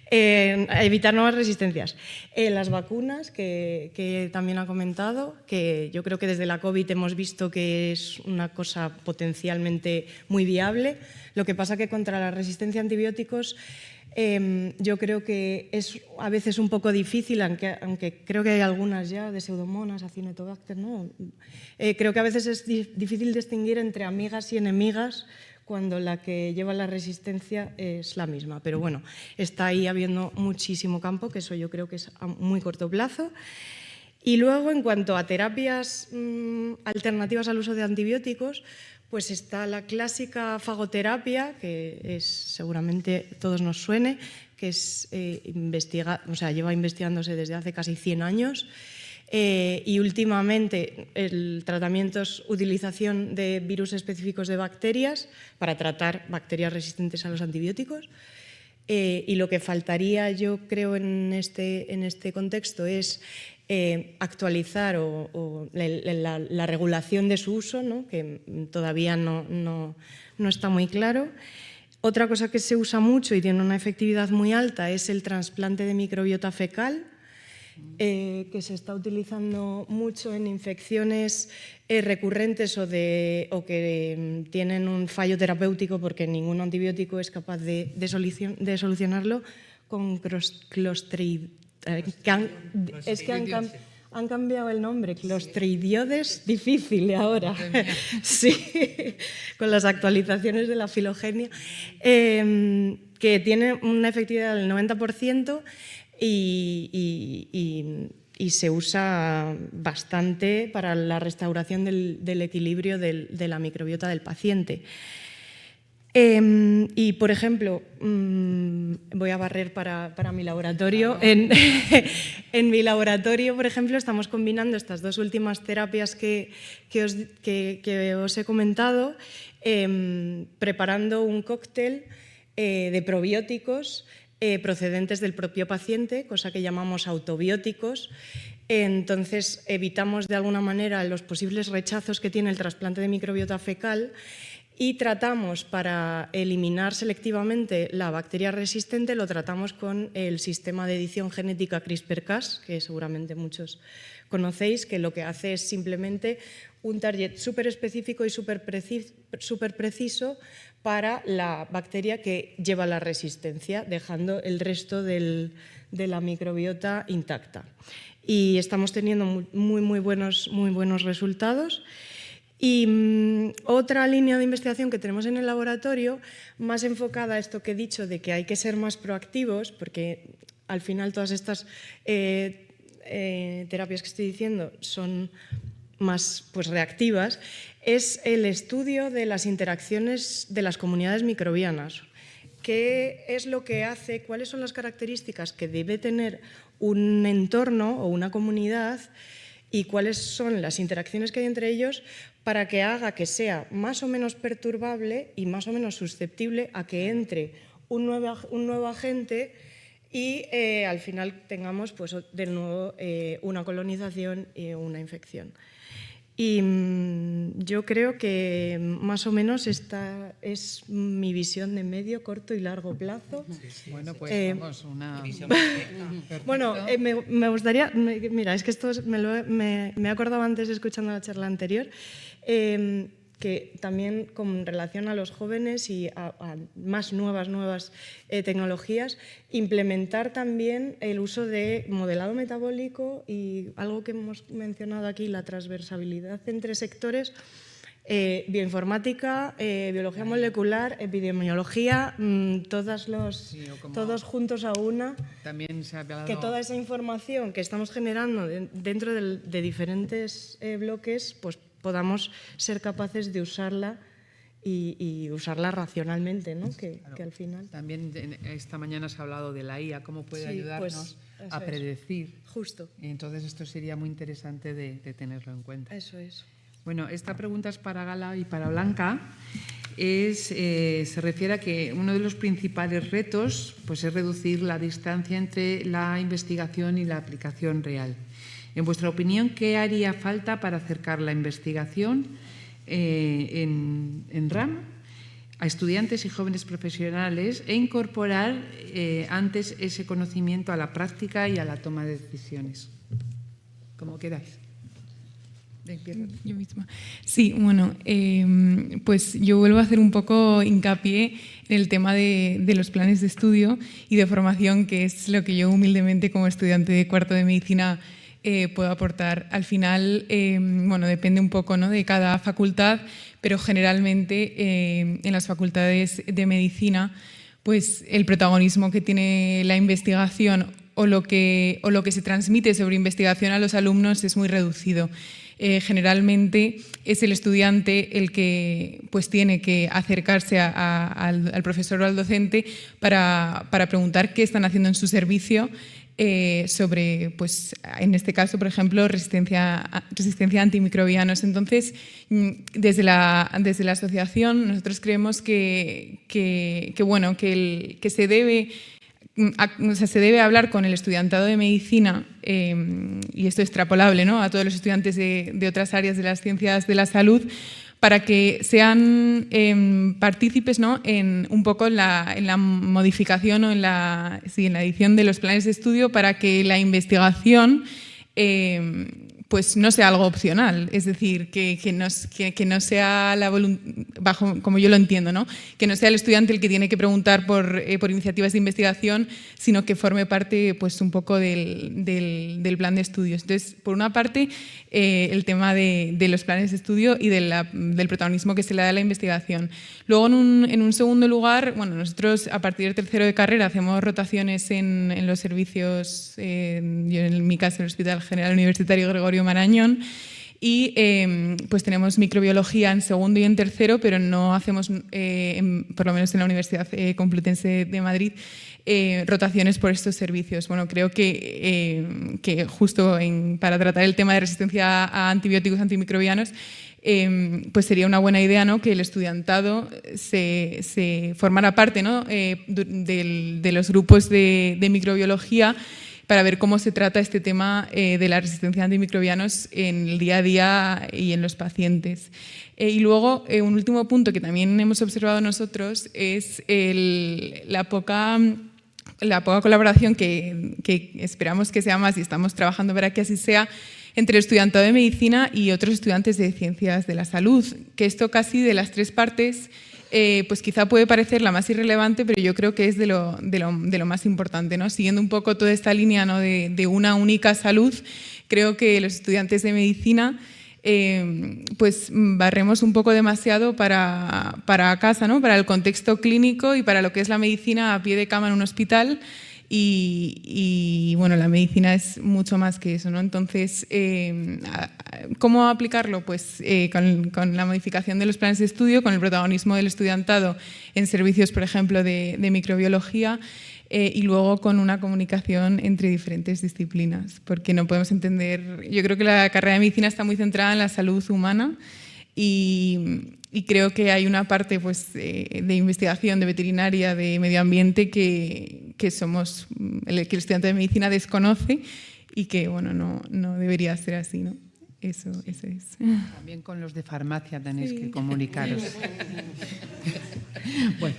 Evitar nuevas resistencias. Las vacunas, que también ha comentado, que yo creo que desde la COVID hemos visto que es una cosa potencialmente muy viable. Lo que pasa que contra la resistencia a antibióticos yo creo que es a veces un poco difícil, aunque creo que hay algunas ya de Pseudomonas, Acinetobacter, ¿no? Creo que a veces es difícil distinguir entre amigas y enemigas cuando la que lleva la resistencia es la misma. Pero bueno, está ahí habiendo muchísimo campo, que eso yo creo que es a muy corto plazo. Y luego, en cuanto a terapias alternativas al uso de antibióticos, pues está la clásica fagoterapia, que seguramente todos nos suene, que es lleva investigándose desde hace casi 100 años. Y últimamente el tratamiento es utilización de virus específicos de bacterias para tratar bacterias resistentes a los antibióticos. Y lo que faltaría, yo creo, en este contexto es actualizar la regulación de su uso, ¿no? Que todavía no está muy claro. Otra cosa que se usa mucho y tiene una efectividad muy alta es el trasplante de microbiota fecal, que se está utilizando mucho en infecciones recurrentes o que tienen un fallo terapéutico porque ningún antibiótico es capaz de solucionarlo con Clostridium. Es que han cambiado el nombre, Clostridioides difícil ahora, sí, con las actualizaciones de la filogenia, que tiene una efectividad del 90% y se usa bastante para la restauración del equilibrio de la microbiota del paciente. Y, por ejemplo, voy a barrer para mi laboratorio. En mi laboratorio, por ejemplo, estamos combinando estas dos últimas terapias que os he comentado, preparando un cóctel de probióticos procedentes del propio paciente, cosa que llamamos autobióticos. Entonces, evitamos de alguna manera los posibles rechazos que tiene el trasplante de microbiota fecal y tratamos, para eliminar selectivamente la bacteria resistente, lo tratamos con el sistema de edición genética CRISPR-Cas, que seguramente muchos conocéis, que lo que hace es simplemente un target súper específico y súper preciso para la bacteria que lleva la resistencia, dejando el resto de la microbiota intacta. Y estamos teniendo muy buenos resultados. Y otra línea de investigación que tenemos en el laboratorio, más enfocada a esto que he dicho de que hay que ser más proactivos, porque al final todas estas terapias que estoy diciendo son más reactivas, es el estudio de las interacciones de las comunidades microbianas. ¿Qué es lo que hace? ¿Cuáles son las características que debe tener un entorno o una comunidad? ¿Y cuáles son las interacciones que hay entre ellos para que haga que sea más o menos perturbable y más o menos susceptible a que entre un nuevo agente y al final tengamos de nuevo una colonización y una infección? Y yo creo que más o menos esta es mi visión de medio, corto y largo plazo. Bueno, pues vamos, una visión perfecta. Bueno, me gustaría, mira, es que esto me he acordado antes escuchando la charla anterior, que también con relación a los jóvenes y a más nuevas tecnologías, implementar también el uso de modelado metabólico y algo que hemos mencionado aquí, la transversabilidad entre sectores, bioinformática, biología molecular, epidemiología, todos juntos a una, también se ha hablado, que toda esa información que estamos generando dentro de diferentes bloques, pues podamos ser capaces de usarla y usarla racionalmente, ¿no? Que al final... También esta mañana se ha hablado de la IA, cómo puede ayudarnos a predecir. Justo. Y entonces esto sería muy interesante de tenerlo en cuenta. Eso es. Bueno, esta pregunta es para Gala y para Blanca. Se refiere a que uno de los principales retos pues, es reducir la distancia entre la investigación y la aplicación real. En vuestra opinión, ¿qué haría falta para acercar la investigación en RAM a estudiantes y jóvenes profesionales e incorporar antes ese conocimiento a la práctica y a la toma de decisiones? ¿Cómo queráis? Yo misma. Sí, bueno, pues yo vuelvo a hacer un poco hincapié en el tema de los planes de estudio y de formación, que es lo que yo humildemente como estudiante de cuarto de medicina puedo aportar. Al final, bueno, depende un poco, ¿no?, de cada facultad, pero generalmente en las facultades de medicina, pues el protagonismo que tiene la investigación o lo que se transmite sobre investigación a los alumnos es muy reducido. Generalmente es el estudiante el que pues, tiene que acercarse al profesor o al docente para preguntar qué están haciendo en su servicio sobre, pues, en este caso, por ejemplo, resistencia a antimicrobianos. Entonces, desde la asociación nosotros creemos que se debe... O sea, se debe hablar con el estudiantado de medicina, y esto es extrapolable, ¿no?, a todos los estudiantes de otras áreas de las ciencias de la salud, para que sean partícipes, ¿no?, en un poco en la modificación o en la edición de los planes de estudio, para que la investigación pues no sea algo opcional, es decir, que no sea la bajo como yo lo entiendo, ¿no?, que no sea el estudiante el que tiene que preguntar por iniciativas de investigación, sino que forme parte pues un poco del plan de estudios. Entonces, por una parte, el tema de los planes de estudio y del protagonismo que se le da a la investigación. Luego, en un segundo lugar, bueno, nosotros a partir del tercero de carrera hacemos rotaciones en los servicios, yo en mi caso en el Hospital General Universitario Gregorio Marañón, y pues tenemos microbiología en segundo y en tercero, pero no hacemos, por lo menos en la Universidad Complutense de Madrid, rotaciones por estos servicios. Bueno, creo que justo para tratar el tema de resistencia a antibióticos antimicrobianos, pues sería una buena idea, ¿no?, que el estudiantado se formara parte, ¿no?, de los grupos de microbiología, para ver cómo se trata este tema de la resistencia a antimicrobianos en el día a día y en los pacientes. Y luego, un último punto que también hemos observado nosotros es la poca colaboración que esperamos que sea más y estamos trabajando para que así sea entre el estudiantado de medicina y otros estudiantes de ciencias de la salud, que esto casi de las tres partes pues quizá puede parecer la más irrelevante, pero yo creo que es de lo más importante, ¿no? Siguiendo un poco toda esta línea, ¿no? de una única salud, creo que los estudiantes de medicina pues barremos un poco demasiado para casa, ¿no? Para el contexto clínico y para lo que es la medicina a pie de cama en un hospital. Y bueno, la medicina es mucho más que eso, ¿no? Entonces, ¿cómo aplicarlo? Pues con la modificación de los planes de estudio, con el protagonismo del estudiantado en servicios, por ejemplo, de microbiología, y luego con una comunicación entre diferentes disciplinas, porque no podemos entender, yo creo que la carrera de medicina está muy centrada en la salud humana y creo que hay una parte pues, de investigación, de veterinaria, de medio ambiente que el estudiante de medicina desconoce y que bueno, no debería ser así, ¿no? Eso es. También con los de farmacia tenéis que comunicaros. Bueno,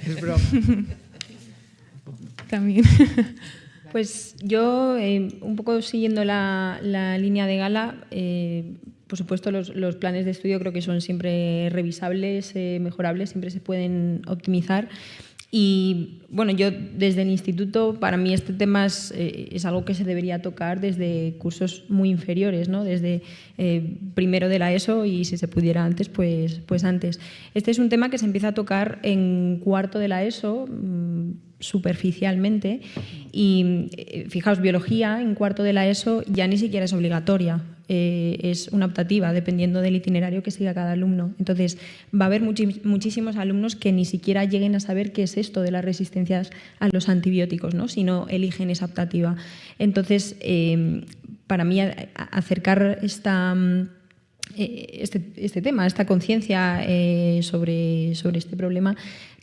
es broma. También. Pues yo, un poco siguiendo la línea de Gala, por supuesto los planes de estudio creo que son siempre revisables, mejorables, siempre se pueden optimizar. Y bueno, yo desde el instituto, para mí este tema es algo que se debería tocar desde cursos muy inferiores, ¿no? Desde primero de la ESO y si se pudiera antes, pues antes. Este es un tema que se empieza a tocar en cuarto de la ESO, superficialmente, y fijaos, biología en cuarto de la ESO ya ni siquiera es obligatoria, es una optativa dependiendo del itinerario que siga cada alumno. Entonces va a haber muchísimos alumnos que ni siquiera lleguen a saber qué es esto de las resistencias a los antibióticos, ¿no? Si no eligen esa optativa. Entonces, para mí acercar este tema, esta conciencia sobre este problema,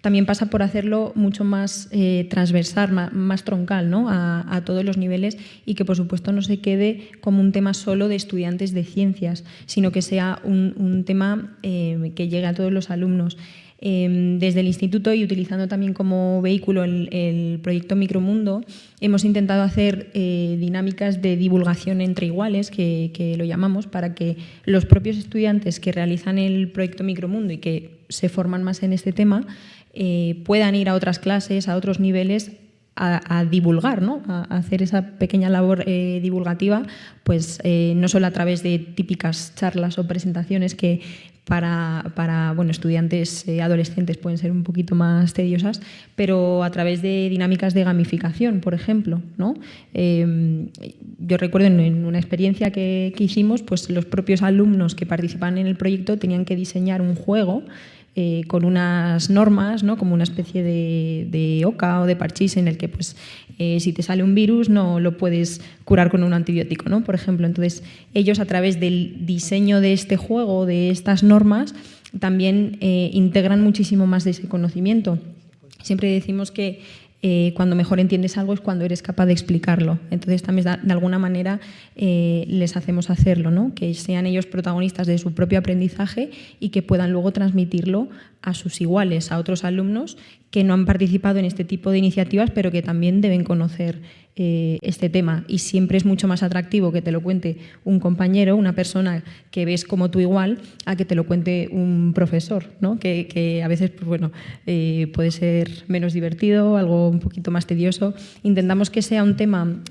también pasa por hacerlo mucho más transversal, más troncal, ¿no? a todos los niveles y que, por supuesto, no se quede como un tema solo de estudiantes de ciencias, sino que sea un tema que llegue a todos los alumnos. Desde el instituto y utilizando también como vehículo el proyecto Micromundo, hemos intentado hacer dinámicas de divulgación entre iguales, que lo llamamos, para que los propios estudiantes que realizan el proyecto Micromundo y que se forman más en este tema puedan ir a otras clases, a otros niveles, a divulgar, ¿no? A hacer esa pequeña labor divulgativa, pues no solo a través de típicas charlas o presentaciones que para bueno, estudiantes adolescentes pueden ser un poquito más tediosas, pero a través de dinámicas de gamificación, por ejemplo, ¿no? Yo recuerdo en una experiencia que hicimos, pues los propios alumnos que participan en el proyecto tenían que diseñar un juego con unas normas, ¿no? Como una especie de OCA o de parchís en el que pues, si te sale un virus no lo puedes curar con un antibiótico, ¿no? Por ejemplo. Entonces, ellos a través del diseño de este juego, de estas normas, también integran muchísimo más de ese conocimiento. Siempre decimos que cuando mejor entiendes algo es cuando eres capaz de explicarlo. Entonces, también de alguna manera les hacemos hacerlo, ¿no? Que sean ellos protagonistas de su propio aprendizaje y que puedan luego transmitirlo a sus iguales, a otros alumnos que no han participado en este tipo de iniciativas, pero que también deben conocer este tema. Y siempre es mucho más atractivo que te lo cuente un compañero, una persona que ves como tú igual, a que te lo cuente un profesor, ¿no? Que a veces pues bueno, puede ser menos divertido, algo un poquito más tedioso. Intentamos que sea un tema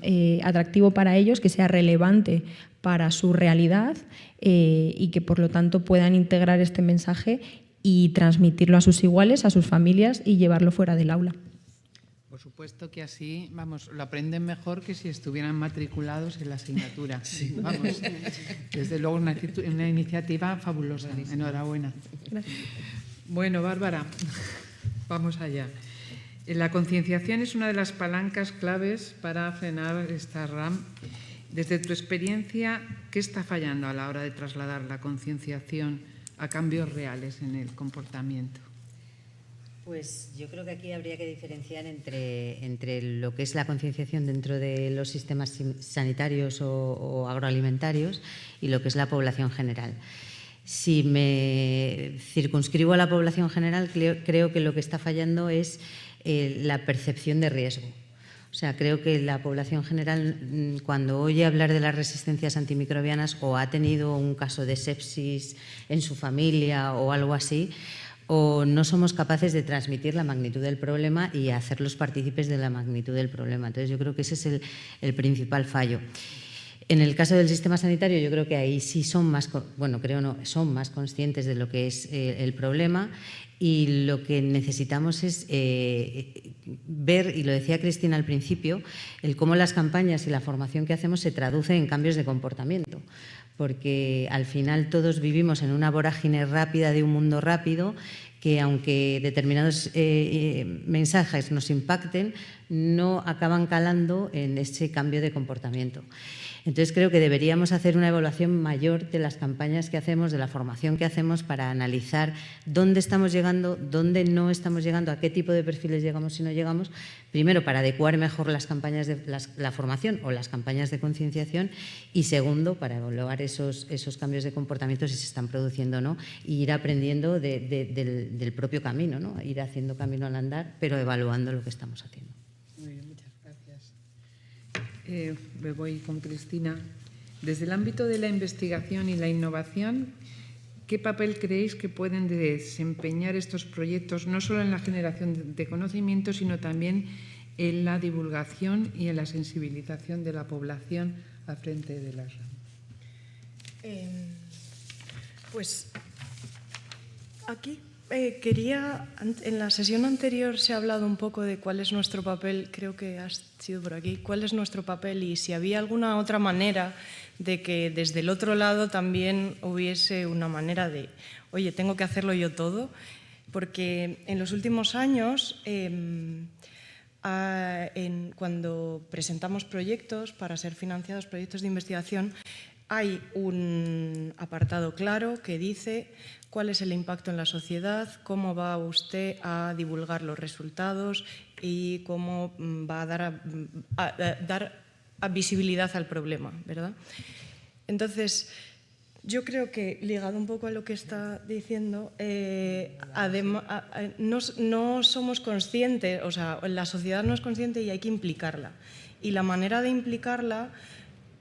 atractivo para ellos, que sea relevante para su realidad y que por lo tanto puedan integrar este mensaje y transmitirlo a sus iguales, a sus familias y llevarlo fuera del aula. Por supuesto que así, vamos, lo aprenden mejor que si estuvieran matriculados en la asignatura. Sí. Vamos, desde luego una iniciativa fabulosa. Enhorabuena. Gracias. Bueno, Bárbara, vamos allá. La concienciación es una de las palancas claves para frenar esta RAM. Desde tu experiencia, ¿qué está fallando a la hora de trasladar la concienciación a cambios reales en el comportamiento? Pues yo creo que aquí habría que diferenciar entre lo que es la concienciación dentro de los sistemas sanitarios o agroalimentarios y lo que es la población general. Si me circunscribo a la población general, creo que lo que está fallando es la percepción de riesgo. O sea, creo que la población general, cuando oye hablar de las resistencias antimicrobianas o ha tenido un caso de sepsis en su familia o algo así, o no somos capaces de transmitir la magnitud del problema y hacerlos partícipes de la magnitud del problema. Entonces, yo creo que ese es el principal fallo. En el caso del sistema sanitario, yo creo que ahí sí son más, son más conscientes de lo que es el problema, y lo que necesitamos es ver, y lo decía Cristina al principio, el cómo las campañas y la formación que hacemos se traduce en cambios de comportamiento, porque al final todos vivimos en una vorágine rápida de un mundo rápido que, aunque determinados mensajes nos impacten, no acaban calando en ese cambio de comportamiento. Entonces, creo que deberíamos hacer una evaluación mayor de las campañas que hacemos, de la formación que hacemos, para analizar dónde estamos llegando, dónde no estamos llegando, a qué tipo de perfiles llegamos si no llegamos. Primero, para adecuar mejor las campañas de la formación o las campañas de concienciación, y segundo, para evaluar esos cambios de comportamiento, si se están produciendo o no, y ir aprendiendo del propio camino, ¿no? Ir haciendo camino al andar, pero evaluando lo que estamos haciendo. Muy bien, muchas gracias. Me voy con Cristina. Desde el ámbito de la investigación y la innovación, ¿qué papel creéis que pueden desempeñar estos proyectos, no solo en la generación de conocimiento, sino también en la divulgación y en la sensibilización de la población al frente de las ramas? Pues aquí en la sesión anterior se ha hablado un poco de cuál es nuestro papel, creo que has sido por aquí, cuál es nuestro papel y si había alguna otra manera de que desde el otro lado también hubiese una manera de, oye, tengo que hacerlo yo todo, porque en los últimos años, cuando presentamos proyectos para ser financiados, proyectos de investigación, hay un apartado claro que dice cuál es el impacto en la sociedad, cómo va usted a divulgar los resultados y cómo va a dar visibilidad al problema, ¿verdad? Entonces, yo creo que, ligado un poco a lo que está diciendo, no somos conscientes, o sea, la sociedad no es consciente y hay que implicarla. Y la manera de implicarla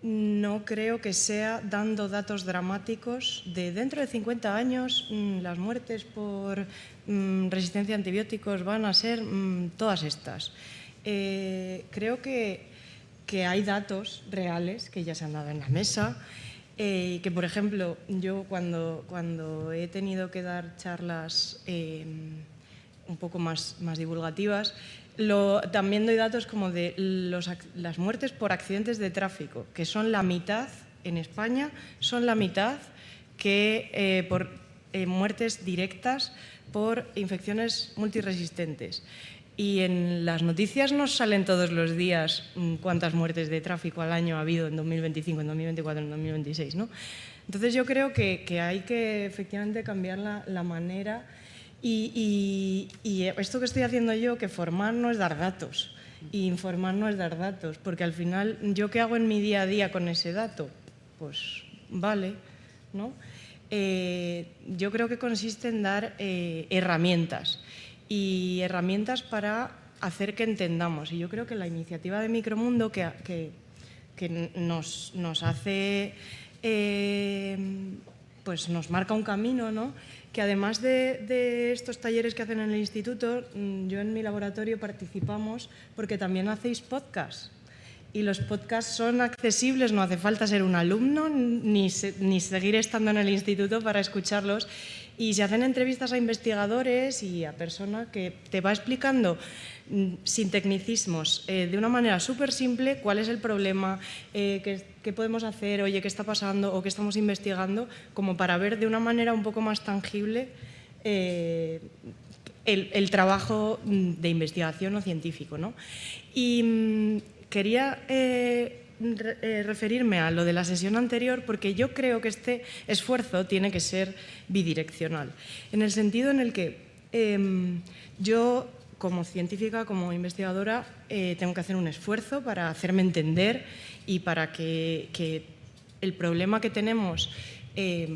no creo que sea dando datos dramáticos de dentro de 50 años las muertes por resistencia a antibióticos van a ser todas estas. Creo que hay datos reales que ya se han dado en la mesa, que, por ejemplo, yo cuando he tenido que dar charlas un poco más divulgativas, también doy datos como de las muertes por accidentes de tráfico, que son la mitad en España, son la mitad que por muertes directas por infecciones multiresistentes. Y en las noticias nos salen todos los días cuántas muertes de tráfico al año ha habido en 2025, en 2024, en 2026, ¿no? Entonces yo creo que hay que efectivamente cambiar la manera. Y esto que estoy haciendo yo, que formar no es dar datos, y informar no es dar datos, porque al final, ¿yo qué hago en mi día a día con ese dato? Pues vale, ¿no? Yo creo que consiste en dar herramientas, y herramientas para hacer que entendamos. Y yo creo que la iniciativa de Micromundo, que nos hace, pues nos marca un camino, ¿no? Que además de estos talleres que hacen en el instituto, yo en mi laboratorio participamos porque también hacéis podcasts. Y los podcasts son accesibles, no hace falta ser un alumno ni seguir estando en el instituto para escucharlos. Y se hacen entrevistas a investigadores y a personas que te va explicando sin tecnicismos, de una manera súper simple, cuál es el problema, qué podemos hacer, oye, qué está pasando o qué estamos investigando, como para ver de una manera un poco más tangible el trabajo de investigación o científico, ¿no? Y quería referirme a lo de la sesión anterior porque yo creo que este esfuerzo tiene que ser bidireccional, en el sentido en el que yo, como científica, como investigadora, tengo que hacer un esfuerzo para hacerme entender y para que el problema que tenemos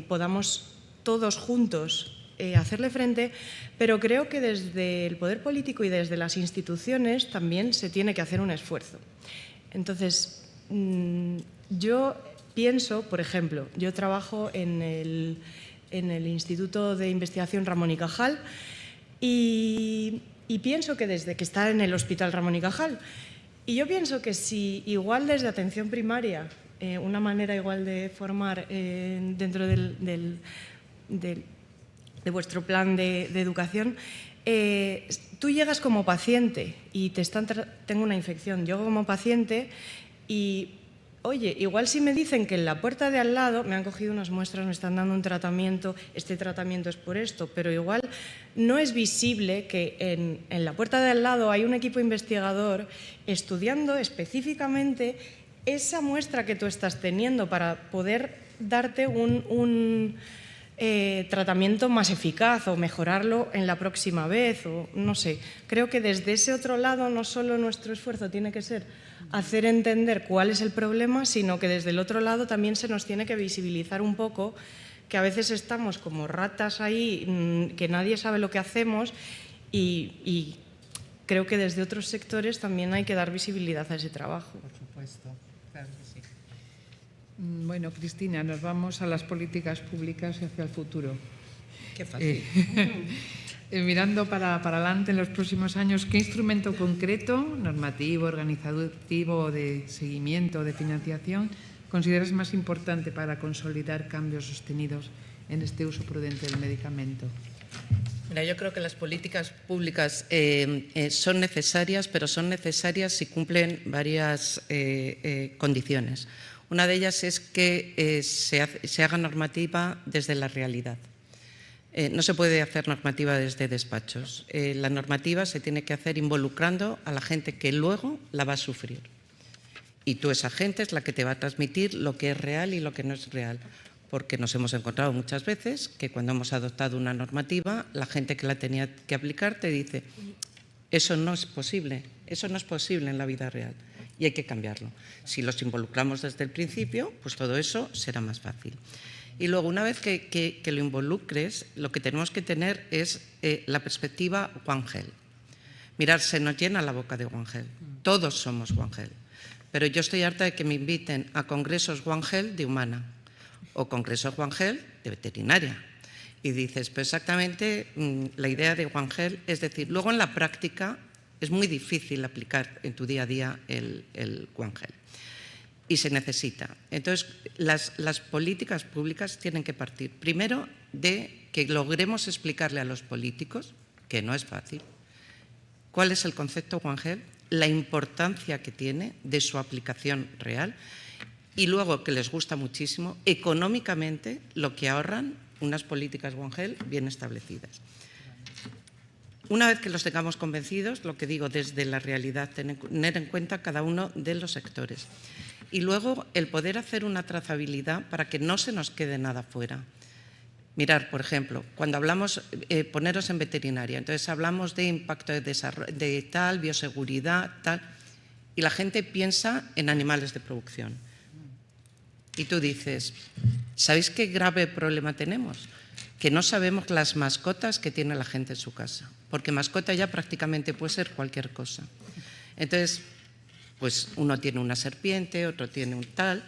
podamos todos juntos hacerle frente, pero creo que desde el poder político y desde las instituciones también se tiene que hacer un esfuerzo. Entonces, yo pienso, por ejemplo, yo trabajo en el Instituto de Investigación Ramón y Cajal y pienso que desde que está en el Hospital Ramón y Cajal, y yo pienso que si igual desde atención primaria, una manera igual de formar dentro de vuestro plan de educación, tú llegas como paciente y tengo una infección, llego como paciente y, oye, igual si me dicen que en la puerta de al lado me han cogido unas muestras, me están dando un tratamiento, este tratamiento es por esto, pero igual no es visible que en la puerta de al lado hay un equipo investigador estudiando específicamente esa muestra que tú estás teniendo para poder darte un tratamiento más eficaz o mejorarlo en la próxima vez, o no sé. Creo que desde ese otro lado no solo nuestro esfuerzo tiene que ser hacer entender cuál es el problema, sino que desde el otro lado también se nos tiene que visibilizar un poco que a veces estamos como ratas ahí, que nadie sabe lo que hacemos y creo que desde otros sectores también hay que dar visibilidad a ese trabajo. Por supuesto, claro que sí. Bueno, Cristina, nos vamos a las políticas públicas y hacia el futuro. Qué fácil. Mirando para adelante en los próximos años, ¿qué instrumento concreto, normativo, organizativo, de seguimiento, de financiación, consideras más importante para consolidar cambios sostenidos en este uso prudente del medicamento? Mira, yo creo que las políticas públicas son necesarias, pero son necesarias si cumplen varias condiciones. Una de ellas es que se haga normativa desde la realidad. No se puede hacer normativa desde despachos. La normativa se tiene que hacer involucrando a la gente que luego la va a sufrir. Y tú, esa gente, es la que te va a transmitir lo que es real y lo que no es real. Porque nos hemos encontrado muchas veces que cuando hemos adoptado una normativa, la gente que la tenía que aplicar te dice: eso no es posible en la vida real y hay que cambiarlo. Si los involucramos desde el principio, pues todo eso será más fácil. Y luego, una vez que lo involucres, lo que tenemos que tener es la perspectiva One Health. Mirad, se nos llena la boca de One Health. Todos somos One Health. Pero yo estoy harta de que me inviten a congresos One Health de humana o congresos One Health de veterinaria. Y dices, pues exactamente la idea de One Health, es decir, luego en la práctica es muy difícil aplicar en tu día a día el One Health. Y se necesita. Entonces, las políticas públicas tienen que partir primero de que logremos explicarle a los políticos, que no es fácil, cuál es el concepto One Health, la importancia que tiene de su aplicación real y luego, que les gusta muchísimo, económicamente lo que ahorran unas políticas One Health bien establecidas. Una vez que los tengamos convencidos, lo que digo, desde la realidad, tener en cuenta cada uno de los sectores. Y luego el poder hacer una trazabilidad para que no se nos quede nada fuera. Mirar, por ejemplo, cuando hablamos, poneros en veterinaria, entonces hablamos de impacto de tal, bioseguridad, tal, y la gente piensa en animales de producción. Y tú dices, ¿sabéis qué grave problema tenemos? Que no sabemos las mascotas que tiene la gente en su casa, porque mascota ya prácticamente puede ser cualquier cosa. Entonces, pues uno tiene una serpiente, otro tiene un tal,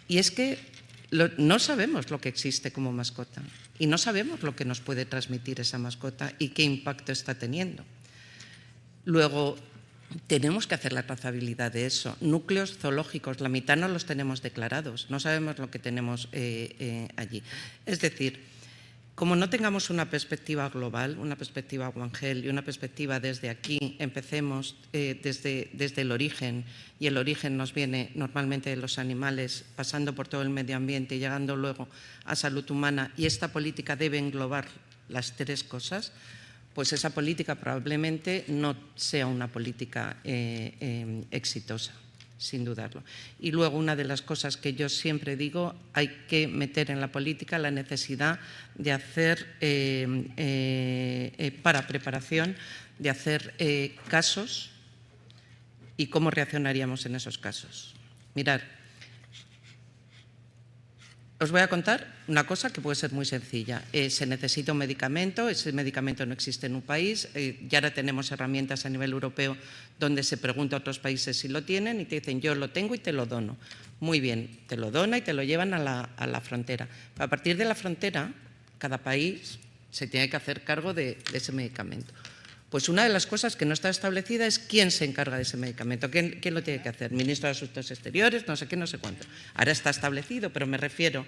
y es que no sabemos lo que existe como mascota y no sabemos lo que nos puede transmitir esa mascota y qué impacto está teniendo. Luego, tenemos que hacer la trazabilidad de eso. Núcleos zoológicos, la mitad no los tenemos declarados, no sabemos lo que tenemos allí. Es decir, como no tengamos una perspectiva global, una perspectiva One Health y una perspectiva desde aquí, empecemos desde el origen, y el origen nos viene normalmente de los animales, pasando por todo el medio ambiente y llegando luego a salud humana, y esta política debe englobar las tres cosas, pues esa política probablemente no sea una política exitosa. sin dudarlo. Y luego, una de las cosas que yo siempre digo, hay que meter en la política la necesidad de hacer, para preparación, de hacer casos y cómo reaccionaríamos en esos casos. Mirad, os voy a contar una cosa que puede ser muy sencilla. Se necesita un medicamento, ese medicamento no existe en un país, y ahora tenemos herramientas a nivel europeo donde se pregunta a otros países si lo tienen y te dicen yo lo tengo y te lo dono. Muy bien, te lo dona y te lo llevan a la frontera. A partir de la frontera, cada país se tiene que hacer cargo de ese medicamento. Pues una de las cosas que no está establecida es quién se encarga de ese medicamento, quién lo tiene que hacer, ministro de Asuntos Exteriores, no sé qué, no sé cuánto. Ahora está establecido, pero me refiero.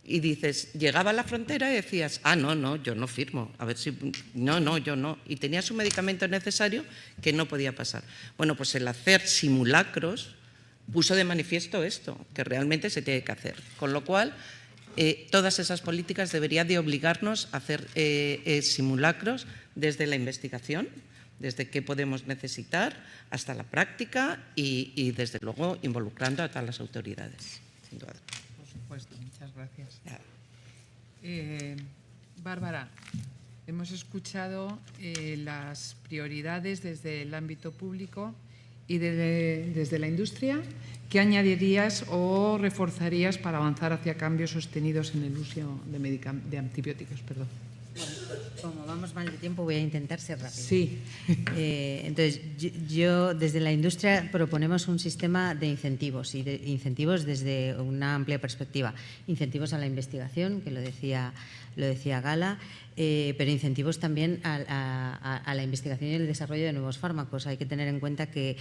Y dices, llegaba a la frontera y decías, no, yo no firmo, a ver si, no, yo no. Y tenías un medicamento necesario que no podía pasar. Bueno, pues el hacer simulacros puso de manifiesto esto, que realmente se tiene que hacer. Con lo cual, todas esas políticas deberían de obligarnos a hacer simulacros desde la investigación, desde qué podemos necesitar hasta la práctica y desde luego involucrando a todas las autoridades, sin duda. Por supuesto, muchas gracias. Bárbara, hemos escuchado las prioridades desde el ámbito público y desde la industria. ¿Qué añadirías o reforzarías para avanzar hacia cambios sostenidos en el uso de antibióticos? Perdón. Como vamos mal de tiempo, voy a intentar ser rápido. Sí. Entonces, yo desde la industria proponemos un sistema de incentivos y de incentivos desde una amplia perspectiva. Incentivos a la investigación, que lo decía Gala, pero incentivos también a la investigación y el desarrollo de nuevos fármacos. Hay que tener en cuenta que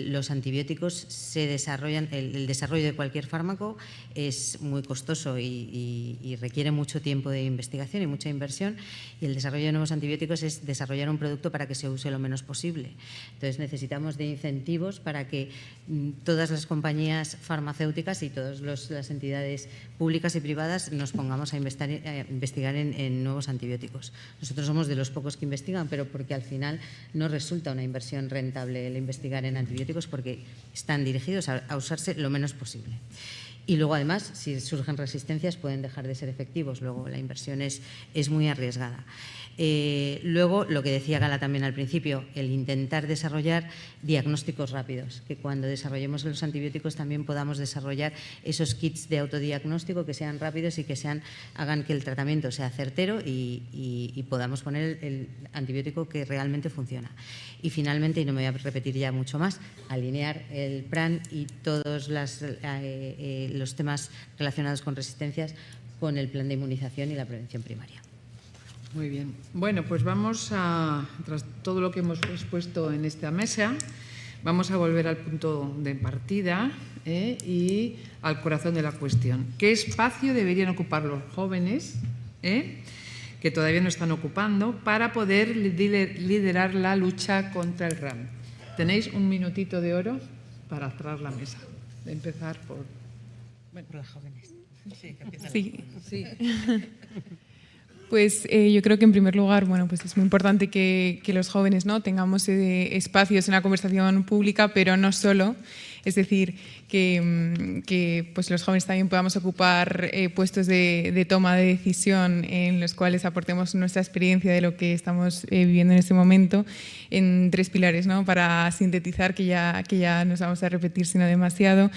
los antibióticos se desarrollan, el desarrollo de cualquier fármaco es muy costoso y requiere mucho tiempo de investigación y mucha inversión, y el desarrollo de nuevos antibióticos es desarrollar un producto para que se use lo menos posible. Entonces necesitamos de incentivos para que todas las compañías farmacéuticas y todas las entidades públicas y privadas nos pongamos a investigar en nuevos antibióticos. Nosotros somos de los pocos que investigan, pero porque al final no resulta una inversión rentable el investigar en antibióticos porque están dirigidos a usarse lo menos posible. Y luego, además, si surgen resistencias, pueden dejar de ser efectivos. Luego, la inversión es muy arriesgada. Luego, lo que decía Gala también al principio, el intentar desarrollar diagnósticos rápidos, que cuando desarrollemos los antibióticos también podamos desarrollar esos kits de autodiagnóstico que sean rápidos y que hagan que el tratamiento sea certero y podamos poner el antibiótico que realmente funciona. Y finalmente, y no me voy a repetir ya mucho más, alinear el PRAN y todos los temas relacionados con resistencias con el plan de inmunización y la prevención primaria. Muy bien. Bueno, pues vamos tras todo lo que hemos expuesto en esta mesa, vamos a volver al punto de partida y al corazón de la cuestión. ¿Qué espacio deberían ocupar los jóvenes que todavía no están ocupando para poder liderar la lucha contra el RAM? Tenéis un minutito de oro para cerrar la mesa. De empezar por los jóvenes. Sí. Pues yo creo que en primer lugar, pues es muy importante que los jóvenes tengamos espacios en la conversación pública, pero no solo. Es decir, que pues los jóvenes también podamos ocupar puestos de toma de decisión en los cuales aportemos nuestra experiencia de lo que estamos viviendo en este momento en 3 pilares, para sintetizar, que ya nos vamos a repetir sino demasiado.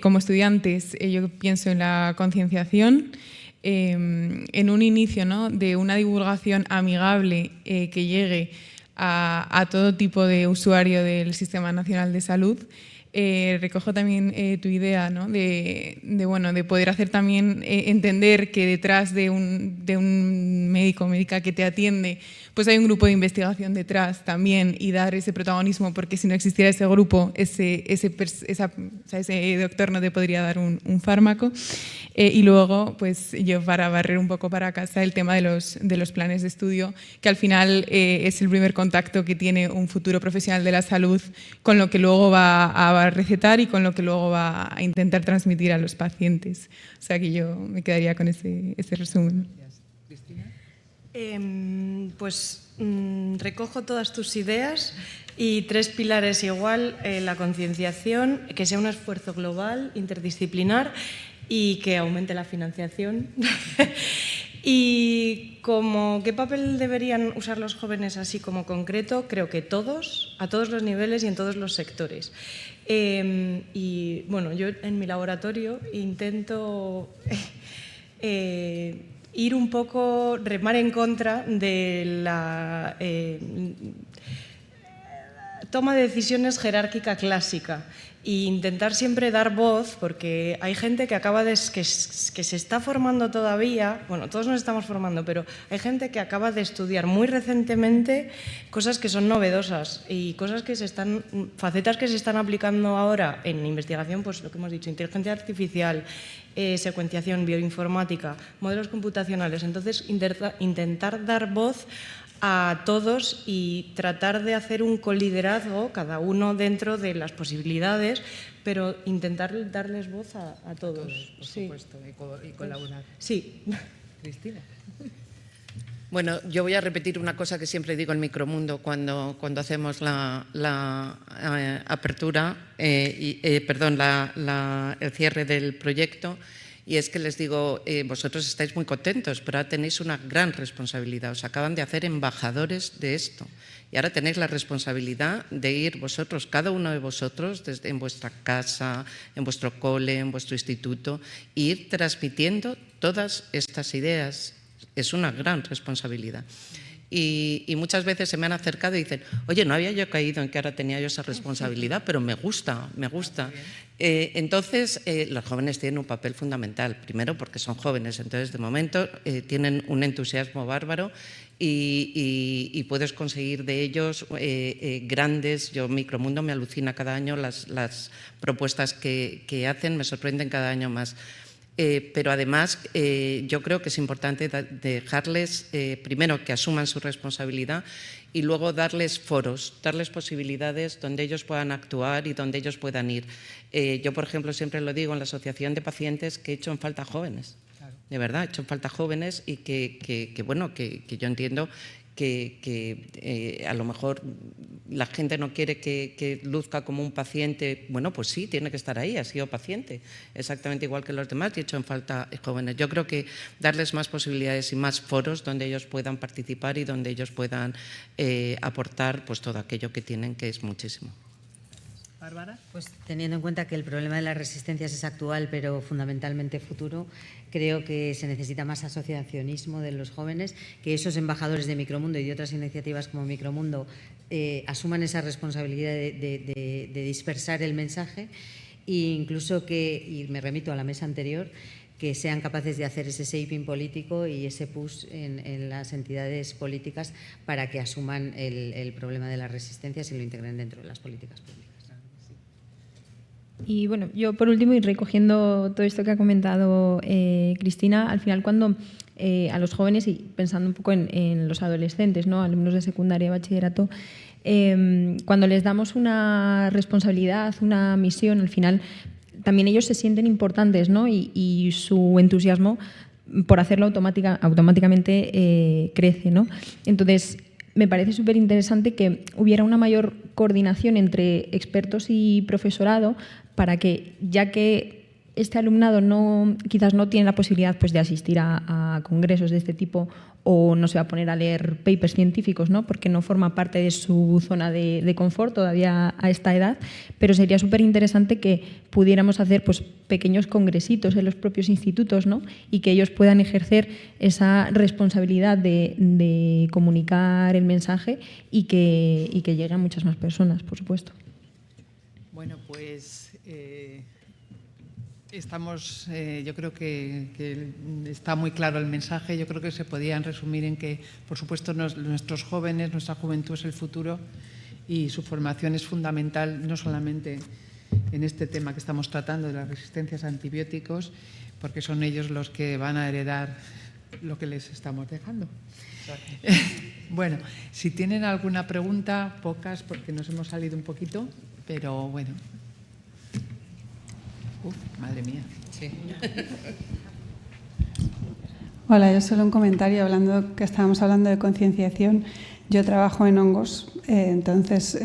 Como estudiantes, yo pienso en la concienciación, en un inicio de una divulgación amigable que llegue a todo tipo de usuario del Sistema Nacional de Salud. Recojo también tu idea de poder hacer también entender que detrás de un médico o médica que te atiende, pues hay un grupo de investigación detrás también, y dar ese protagonismo, porque si no existiera ese grupo, ese doctor no te podría dar un fármaco. Y luego, pues yo, para barrer un poco para casa, el tema de los planes de estudio, que al final es el primer contacto que tiene un futuro profesional de la salud con lo que luego va a recetar y con lo que luego va a intentar transmitir a los pacientes. O sea que yo me quedaría con ese resumen. Cristina. Recojo todas tus ideas y 3 pilares igual: la concienciación, que sea un esfuerzo global, interdisciplinar y que aumente la financiación. Y ¿qué papel deberían usar los jóvenes así como concreto? Creo que todos, a todos los niveles y en todos los sectores. Y bueno, yo en mi laboratorio intento ir un poco, remar en contra de la toma de decisiones jerárquica clásica e intentar siempre dar voz, porque hay gente que que se está formando todavía, bueno, todos nos estamos formando, pero hay gente que acaba de estudiar muy recientemente cosas que son novedosas y cosas facetas que se están aplicando ahora en investigación, pues lo que hemos dicho, inteligencia artificial, secuenciación, bioinformática, modelos computacionales. Entonces, intentar dar voz a todos y tratar de hacer un coliderazgo, cada uno dentro de las posibilidades, pero intentar darles voz a todos. Por supuesto, y colaborar. Sí. Cristina. Bueno, yo voy a repetir una cosa que siempre digo en Micromundo cuando hacemos la apertura, el cierre del proyecto. Y es que les digo, vosotros estáis muy contentos, pero ahora tenéis una gran responsabilidad. Os acaban de hacer embajadores de esto. Y ahora tenéis la responsabilidad de ir vosotros, cada uno de vosotros, en vuestra casa, en vuestro cole, en vuestro instituto, e ir transmitiendo todas estas ideas. Es una gran responsabilidad. Y muchas veces se me han acercado y dicen, oye, no había yo caído en que ahora tenía yo esa responsabilidad, pero me gusta, me gusta. Entonces, los jóvenes tienen un papel fundamental, primero porque son jóvenes, entonces de momento tienen un entusiasmo bárbaro y puedes conseguir de ellos grandes. Yo, Micromundo, me alucina cada año las propuestas que hacen, me sorprenden cada año más. Pero además yo creo que es importante dejarles, primero, que asuman su responsabilidad y luego darles foros, darles posibilidades donde ellos puedan actuar y donde ellos puedan ir. Yo, por ejemplo, siempre lo digo en la Asociación de Pacientes, que he hecho en falta jóvenes. Claro. De verdad, he hecho en falta jóvenes y que yo entiendo que a lo mejor la gente no quiere que luzca como un paciente. Bueno, pues sí, tiene que estar ahí, ha sido paciente, exactamente igual que los demás, y he hecho en falta jóvenes. Yo creo que darles más posibilidades y más foros donde ellos puedan participar y donde ellos puedan aportar pues todo aquello que tienen, que es muchísimo. Bárbara. Pues teniendo en cuenta que el problema de las resistencias es actual, pero fundamentalmente futuro, creo que se necesita más asociacionismo de los jóvenes, que esos embajadores de Micromundo y de otras iniciativas como Micromundo asuman esa responsabilidad de dispersar el mensaje e incluso y me remito a la mesa anterior, que sean capaces de hacer ese shaping político y ese push en las entidades políticas para que asuman el problema de las resistencias y lo integren dentro de las políticas públicas. Y bueno, yo por último, y recogiendo todo esto que ha comentado Cristina, al final cuando a los jóvenes, y pensando un poco en los adolescentes, ¿no?, alumnos de secundaria y bachillerato, cuando les damos una responsabilidad, una misión, al final también ellos se sienten importantes, ¿no?, y su entusiasmo por hacerlo automáticamente crece, ¿no? Entonces, me parece súper interesante que hubiera una mayor coordinación entre expertos y profesorado para que, ya que este alumnado quizás no tiene la posibilidad pues, de asistir a congresos de este tipo o no se va a poner a leer papers científicos, ¿no?, porque no forma parte de su zona de confort todavía a esta edad, pero sería súper interesante que pudiéramos hacer pues, pequeños congresitos en los propios institutos, ¿no?, y que ellos puedan ejercer esa responsabilidad de comunicar el mensaje y que llegue a muchas más personas, por supuesto. Bueno, pues estamos, yo creo que está muy claro el mensaje. Yo creo que se podían resumir en que, por supuesto, nuestros jóvenes, nuestra juventud es el futuro y su formación es fundamental, no solamente en este tema que estamos tratando de las resistencias a antibióticos, porque son ellos los que van a heredar lo que les estamos dejando. Bueno, si tienen alguna pregunta, pocas, porque nos hemos salido un poquito, pero bueno. Madre mía. Sí. Hola, yo solo un comentario, que estábamos hablando de concienciación. Yo trabajo en hongos, entonces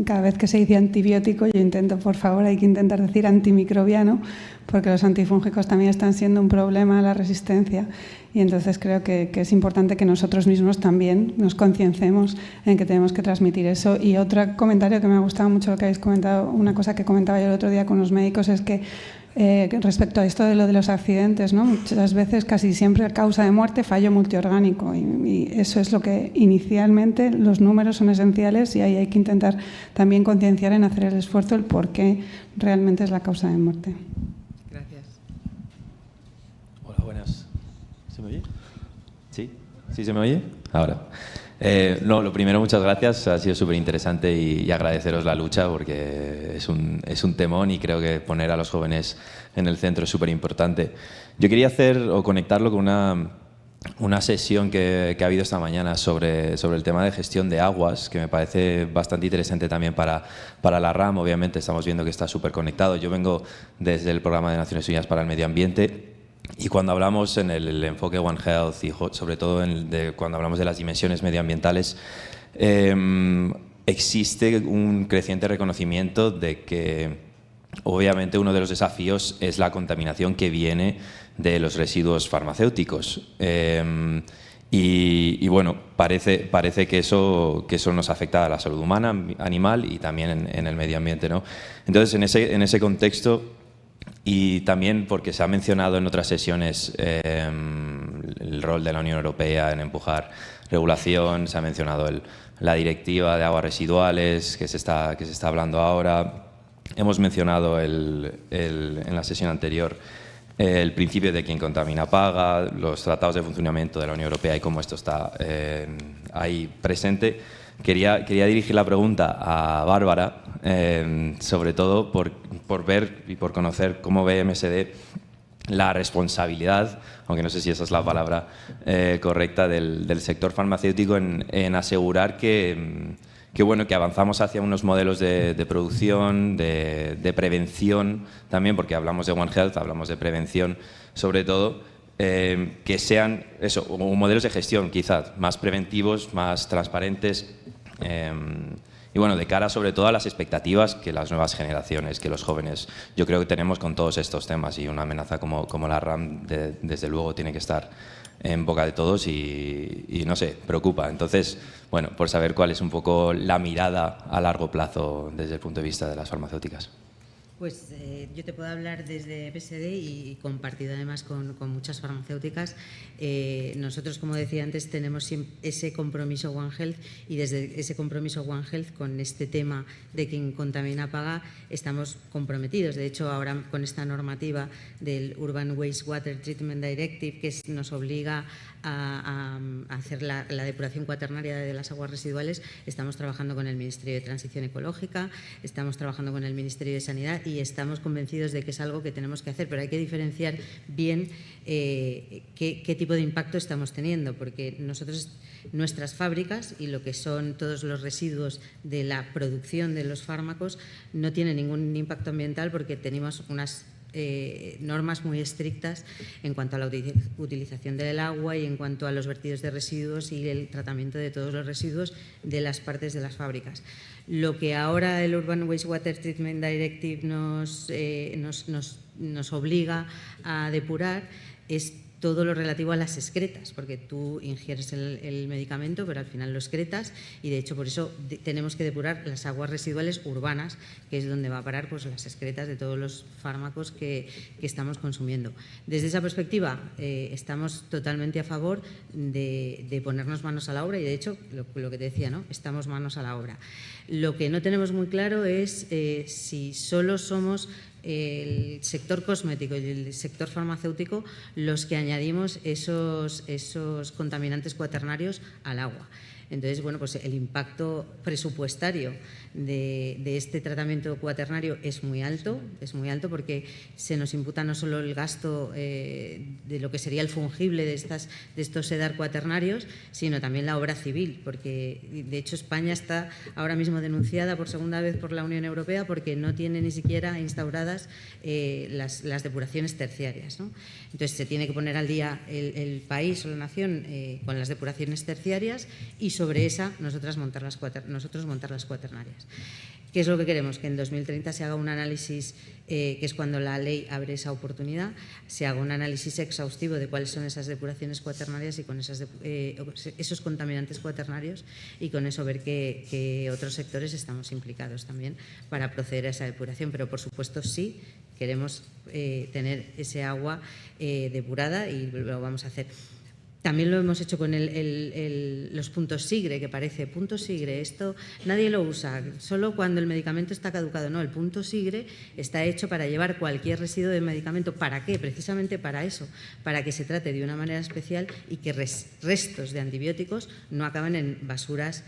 cada vez que se dice antibiótico yo intento, por favor, hay que intentar decir antimicrobiano, porque los antifúngicos también están siendo un problema a la resistencia, y entonces creo que es importante que nosotros mismos también nos concienciemos en que tenemos que transmitir eso. Y otro comentario que me ha gustado mucho lo que habéis comentado, una cosa que comentaba yo el otro día con los médicos, es que respecto a esto de lo de los accidentes, ¿no? Muchas veces, casi siempre, causa de muerte, fallo multiorgánico, y eso es lo que inicialmente los números son esenciales, y ahí hay que intentar también concienciar en hacer el esfuerzo el por qué realmente es la causa de muerte. Gracias. Hola, buenas. ¿Se me oye? ¿Sí? ¿Sí se me oye? Ahora. No, lo primero, muchas gracias. Ha sido súper interesante y agradeceros la lucha, porque es un temón, y creo que poner a los jóvenes en el centro es súper importante. Yo quería conectarlo con una sesión que ha habido esta mañana sobre el tema de gestión de aguas, que me parece bastante interesante también para la RAM. Obviamente estamos viendo que está súper conectado. Yo vengo desde el Programa de Naciones Unidas para el Medio Ambiente, y cuando hablamos en el enfoque One Health, y sobre todo cuando hablamos de las dimensiones medioambientales, existe un creciente reconocimiento de que obviamente uno de los desafíos es la contaminación que viene de los residuos farmacéuticos. Y bueno, parece que eso nos afecta a la salud humana, animal, y también en el medio ambiente, ¿no? Entonces, en ese contexto, y también porque se ha mencionado en otras sesiones el rol de la Unión Europea en empujar regulación, se ha mencionado la directiva de aguas residuales que se está hablando ahora. Hemos mencionado en la sesión anterior el principio de quien contamina paga, los tratados de funcionamiento de la Unión Europea y cómo esto está ahí presente. Quería dirigir la pregunta a Bárbara, sobre todo por ver y por conocer cómo ve MSD la responsabilidad, aunque no sé si esa es la palabra correcta, del sector farmacéutico en asegurar que avanzamos hacia unos modelos de producción, de prevención también, porque hablamos de One Health, hablamos de prevención sobre todo, que sean modelos de gestión quizás más preventivos, más transparentes, y bueno, de cara sobre todo a las expectativas que las nuevas generaciones, que los jóvenes, yo creo que tenemos con todos estos temas, y una amenaza como la RAM desde luego tiene que estar en boca de todos y no sé, preocupa. Entonces, bueno, por saber cuál es un poco la mirada a largo plazo desde el punto de vista de las farmacéuticas. Pues yo te puedo hablar desde PSD y compartido además con muchas farmacéuticas. Nosotros, como decía antes, tenemos ese compromiso One Health, y desde ese compromiso One Health con este tema de quien contamina paga estamos comprometidos. De hecho, ahora con esta normativa del Urban Wastewater Treatment Directive, que nos obliga a hacer la depuración cuaternaria de las aguas residuales, estamos trabajando con el Ministerio de Transición Ecológica, estamos trabajando con el Ministerio de Sanidad, y estamos convencidos de que es algo que tenemos que hacer, pero hay que diferenciar bien qué tipo de impacto estamos teniendo, porque nuestras fábricas y lo que son todos los residuos de la producción de los fármacos no tienen ningún impacto ambiental, porque tenemos unas normas muy estrictas en cuanto a la utilización del agua y en cuanto a los vertidos de residuos y el tratamiento de todos los residuos de las partes de las fábricas. Lo que ahora el Urban Wastewater Treatment Directive nos obliga a depurar es todo lo relativo a las excretas, porque tú ingieres el medicamento, pero al final lo excretas, y de hecho por eso tenemos que depurar las aguas residuales urbanas, que es donde va a parar pues las excretas de todos los fármacos que estamos consumiendo. Desde esa perspectiva estamos totalmente a favor de ponernos manos a la obra, y de hecho lo que te decía, ¿no? Estamos manos a la obra. Lo que no tenemos muy claro es si solo somos el sector cosmético y el sector farmacéutico los que añadimos esos contaminantes cuaternarios al agua. Entonces, bueno, pues el impacto presupuestario de este tratamiento cuaternario es muy alto porque se nos imputa no solo el gasto de lo que sería el fungible de estos SEDAR cuaternarios, sino también la obra civil, porque de hecho España está ahora mismo denunciada por segunda vez por la Unión Europea porque no tiene ni siquiera instauradas las depuraciones terciarias, ¿no? Entonces se tiene que poner al día el país o la nación con las depuraciones terciarias y sobre esa nosotros montar las cuaternarias. ¿Qué es lo que queremos? Que en 2030 se haga un análisis, que es cuando la ley abre esa oportunidad, se haga un análisis exhaustivo de cuáles son esas depuraciones cuaternarias y con esos contaminantes cuaternarios, y con eso ver que otros sectores estamos implicados también para proceder a esa depuración. Pero, por supuesto, sí queremos tener ese agua depurada y lo vamos a hacer. También lo hemos hecho con los puntos SIGRE, que parece puntos SIGRE, esto nadie lo usa, solo cuando el medicamento está caducado. No, el punto SIGRE está hecho para llevar cualquier residuo de medicamento. ¿Para qué? Precisamente para eso, para que se trate de una manera especial y que restos de antibióticos no acaben en basuras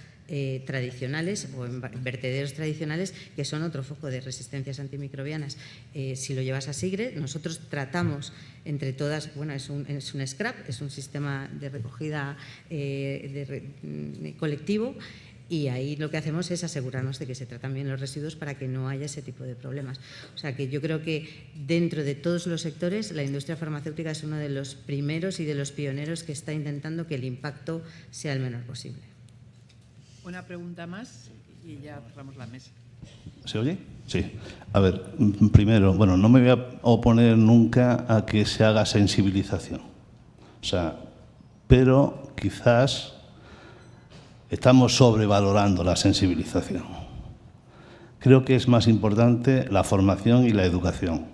tradicionales o en vertederos tradicionales, que son otro foco de resistencias antimicrobianas. Si lo llevas a SIGRE, nosotros tratamos entre todas, bueno, es un scrap, es un sistema de recogida colectivo, y ahí lo que hacemos es asegurarnos de que se tratan bien los residuos para que no haya ese tipo de problemas. O sea que yo creo que dentro de todos los sectores la industria farmacéutica es uno de los primeros y de los pioneros que está intentando que el impacto sea el menor posible. Una pregunta más y ya cerramos la mesa. ¿Se oye? Sí. A ver, primero, bueno, no me voy a oponer nunca a que se haga sensibilización. O sea, pero quizás estamos sobrevalorando la sensibilización. Creo que es más importante la formación y la educación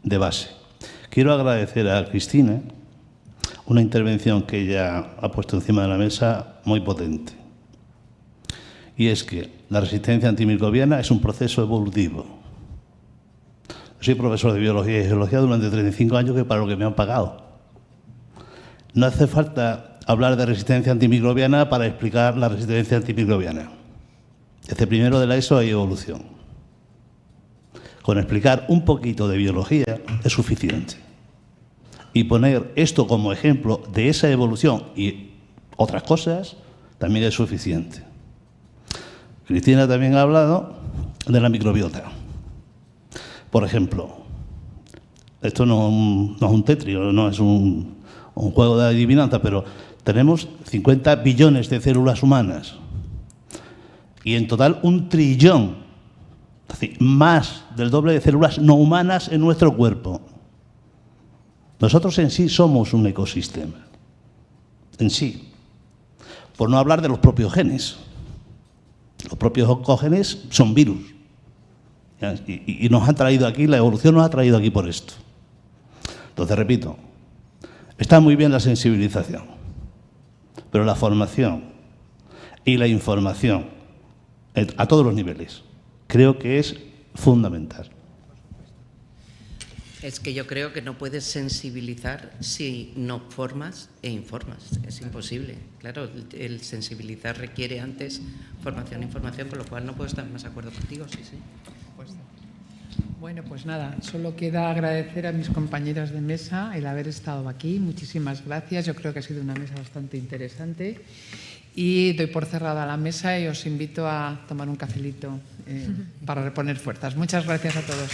de base. Quiero agradecer a Cristina una intervención que ella ha puesto encima de la mesa muy potente. Y es que la resistencia antimicrobiana es un proceso evolutivo. Soy profesor de biología y geología durante 35 años, que para lo que me han pagado. No hace falta hablar de resistencia antimicrobiana para explicar la resistencia antimicrobiana. Desde primero de la ESO hay evolución. Con explicar un poquito de biología es suficiente. Y poner esto como ejemplo de esa evolución y otras cosas también es suficiente. Cristina también ha hablado de la microbiota. Por ejemplo, esto no es un Tetris, no es un juego de adivinanza, pero tenemos 50 billones de células humanas y en total 1 trillón, es decir, más del doble de células no humanas en nuestro cuerpo. Nosotros en sí somos un ecosistema, en sí, por no hablar de los propios genes. Los propios oncogenes son virus. Y nos han traído aquí, la evolución nos ha traído aquí por esto. Entonces, repito, está muy bien la sensibilización, pero la formación y la información a todos los niveles creo que es fundamental. Es que yo creo que no puedes sensibilizar si no formas e informas. Es imposible. Claro, el sensibilizar requiere antes formación e información, con lo cual no puedo estar más de acuerdo contigo. Sí, sí. Bueno, pues nada, solo queda agradecer a mis compañeras de mesa el haber estado aquí. Muchísimas gracias. Yo creo que ha sido una mesa bastante interesante. Y doy por cerrada la mesa y os invito a tomar un cafelito para reponer fuerzas. Muchas gracias a todos.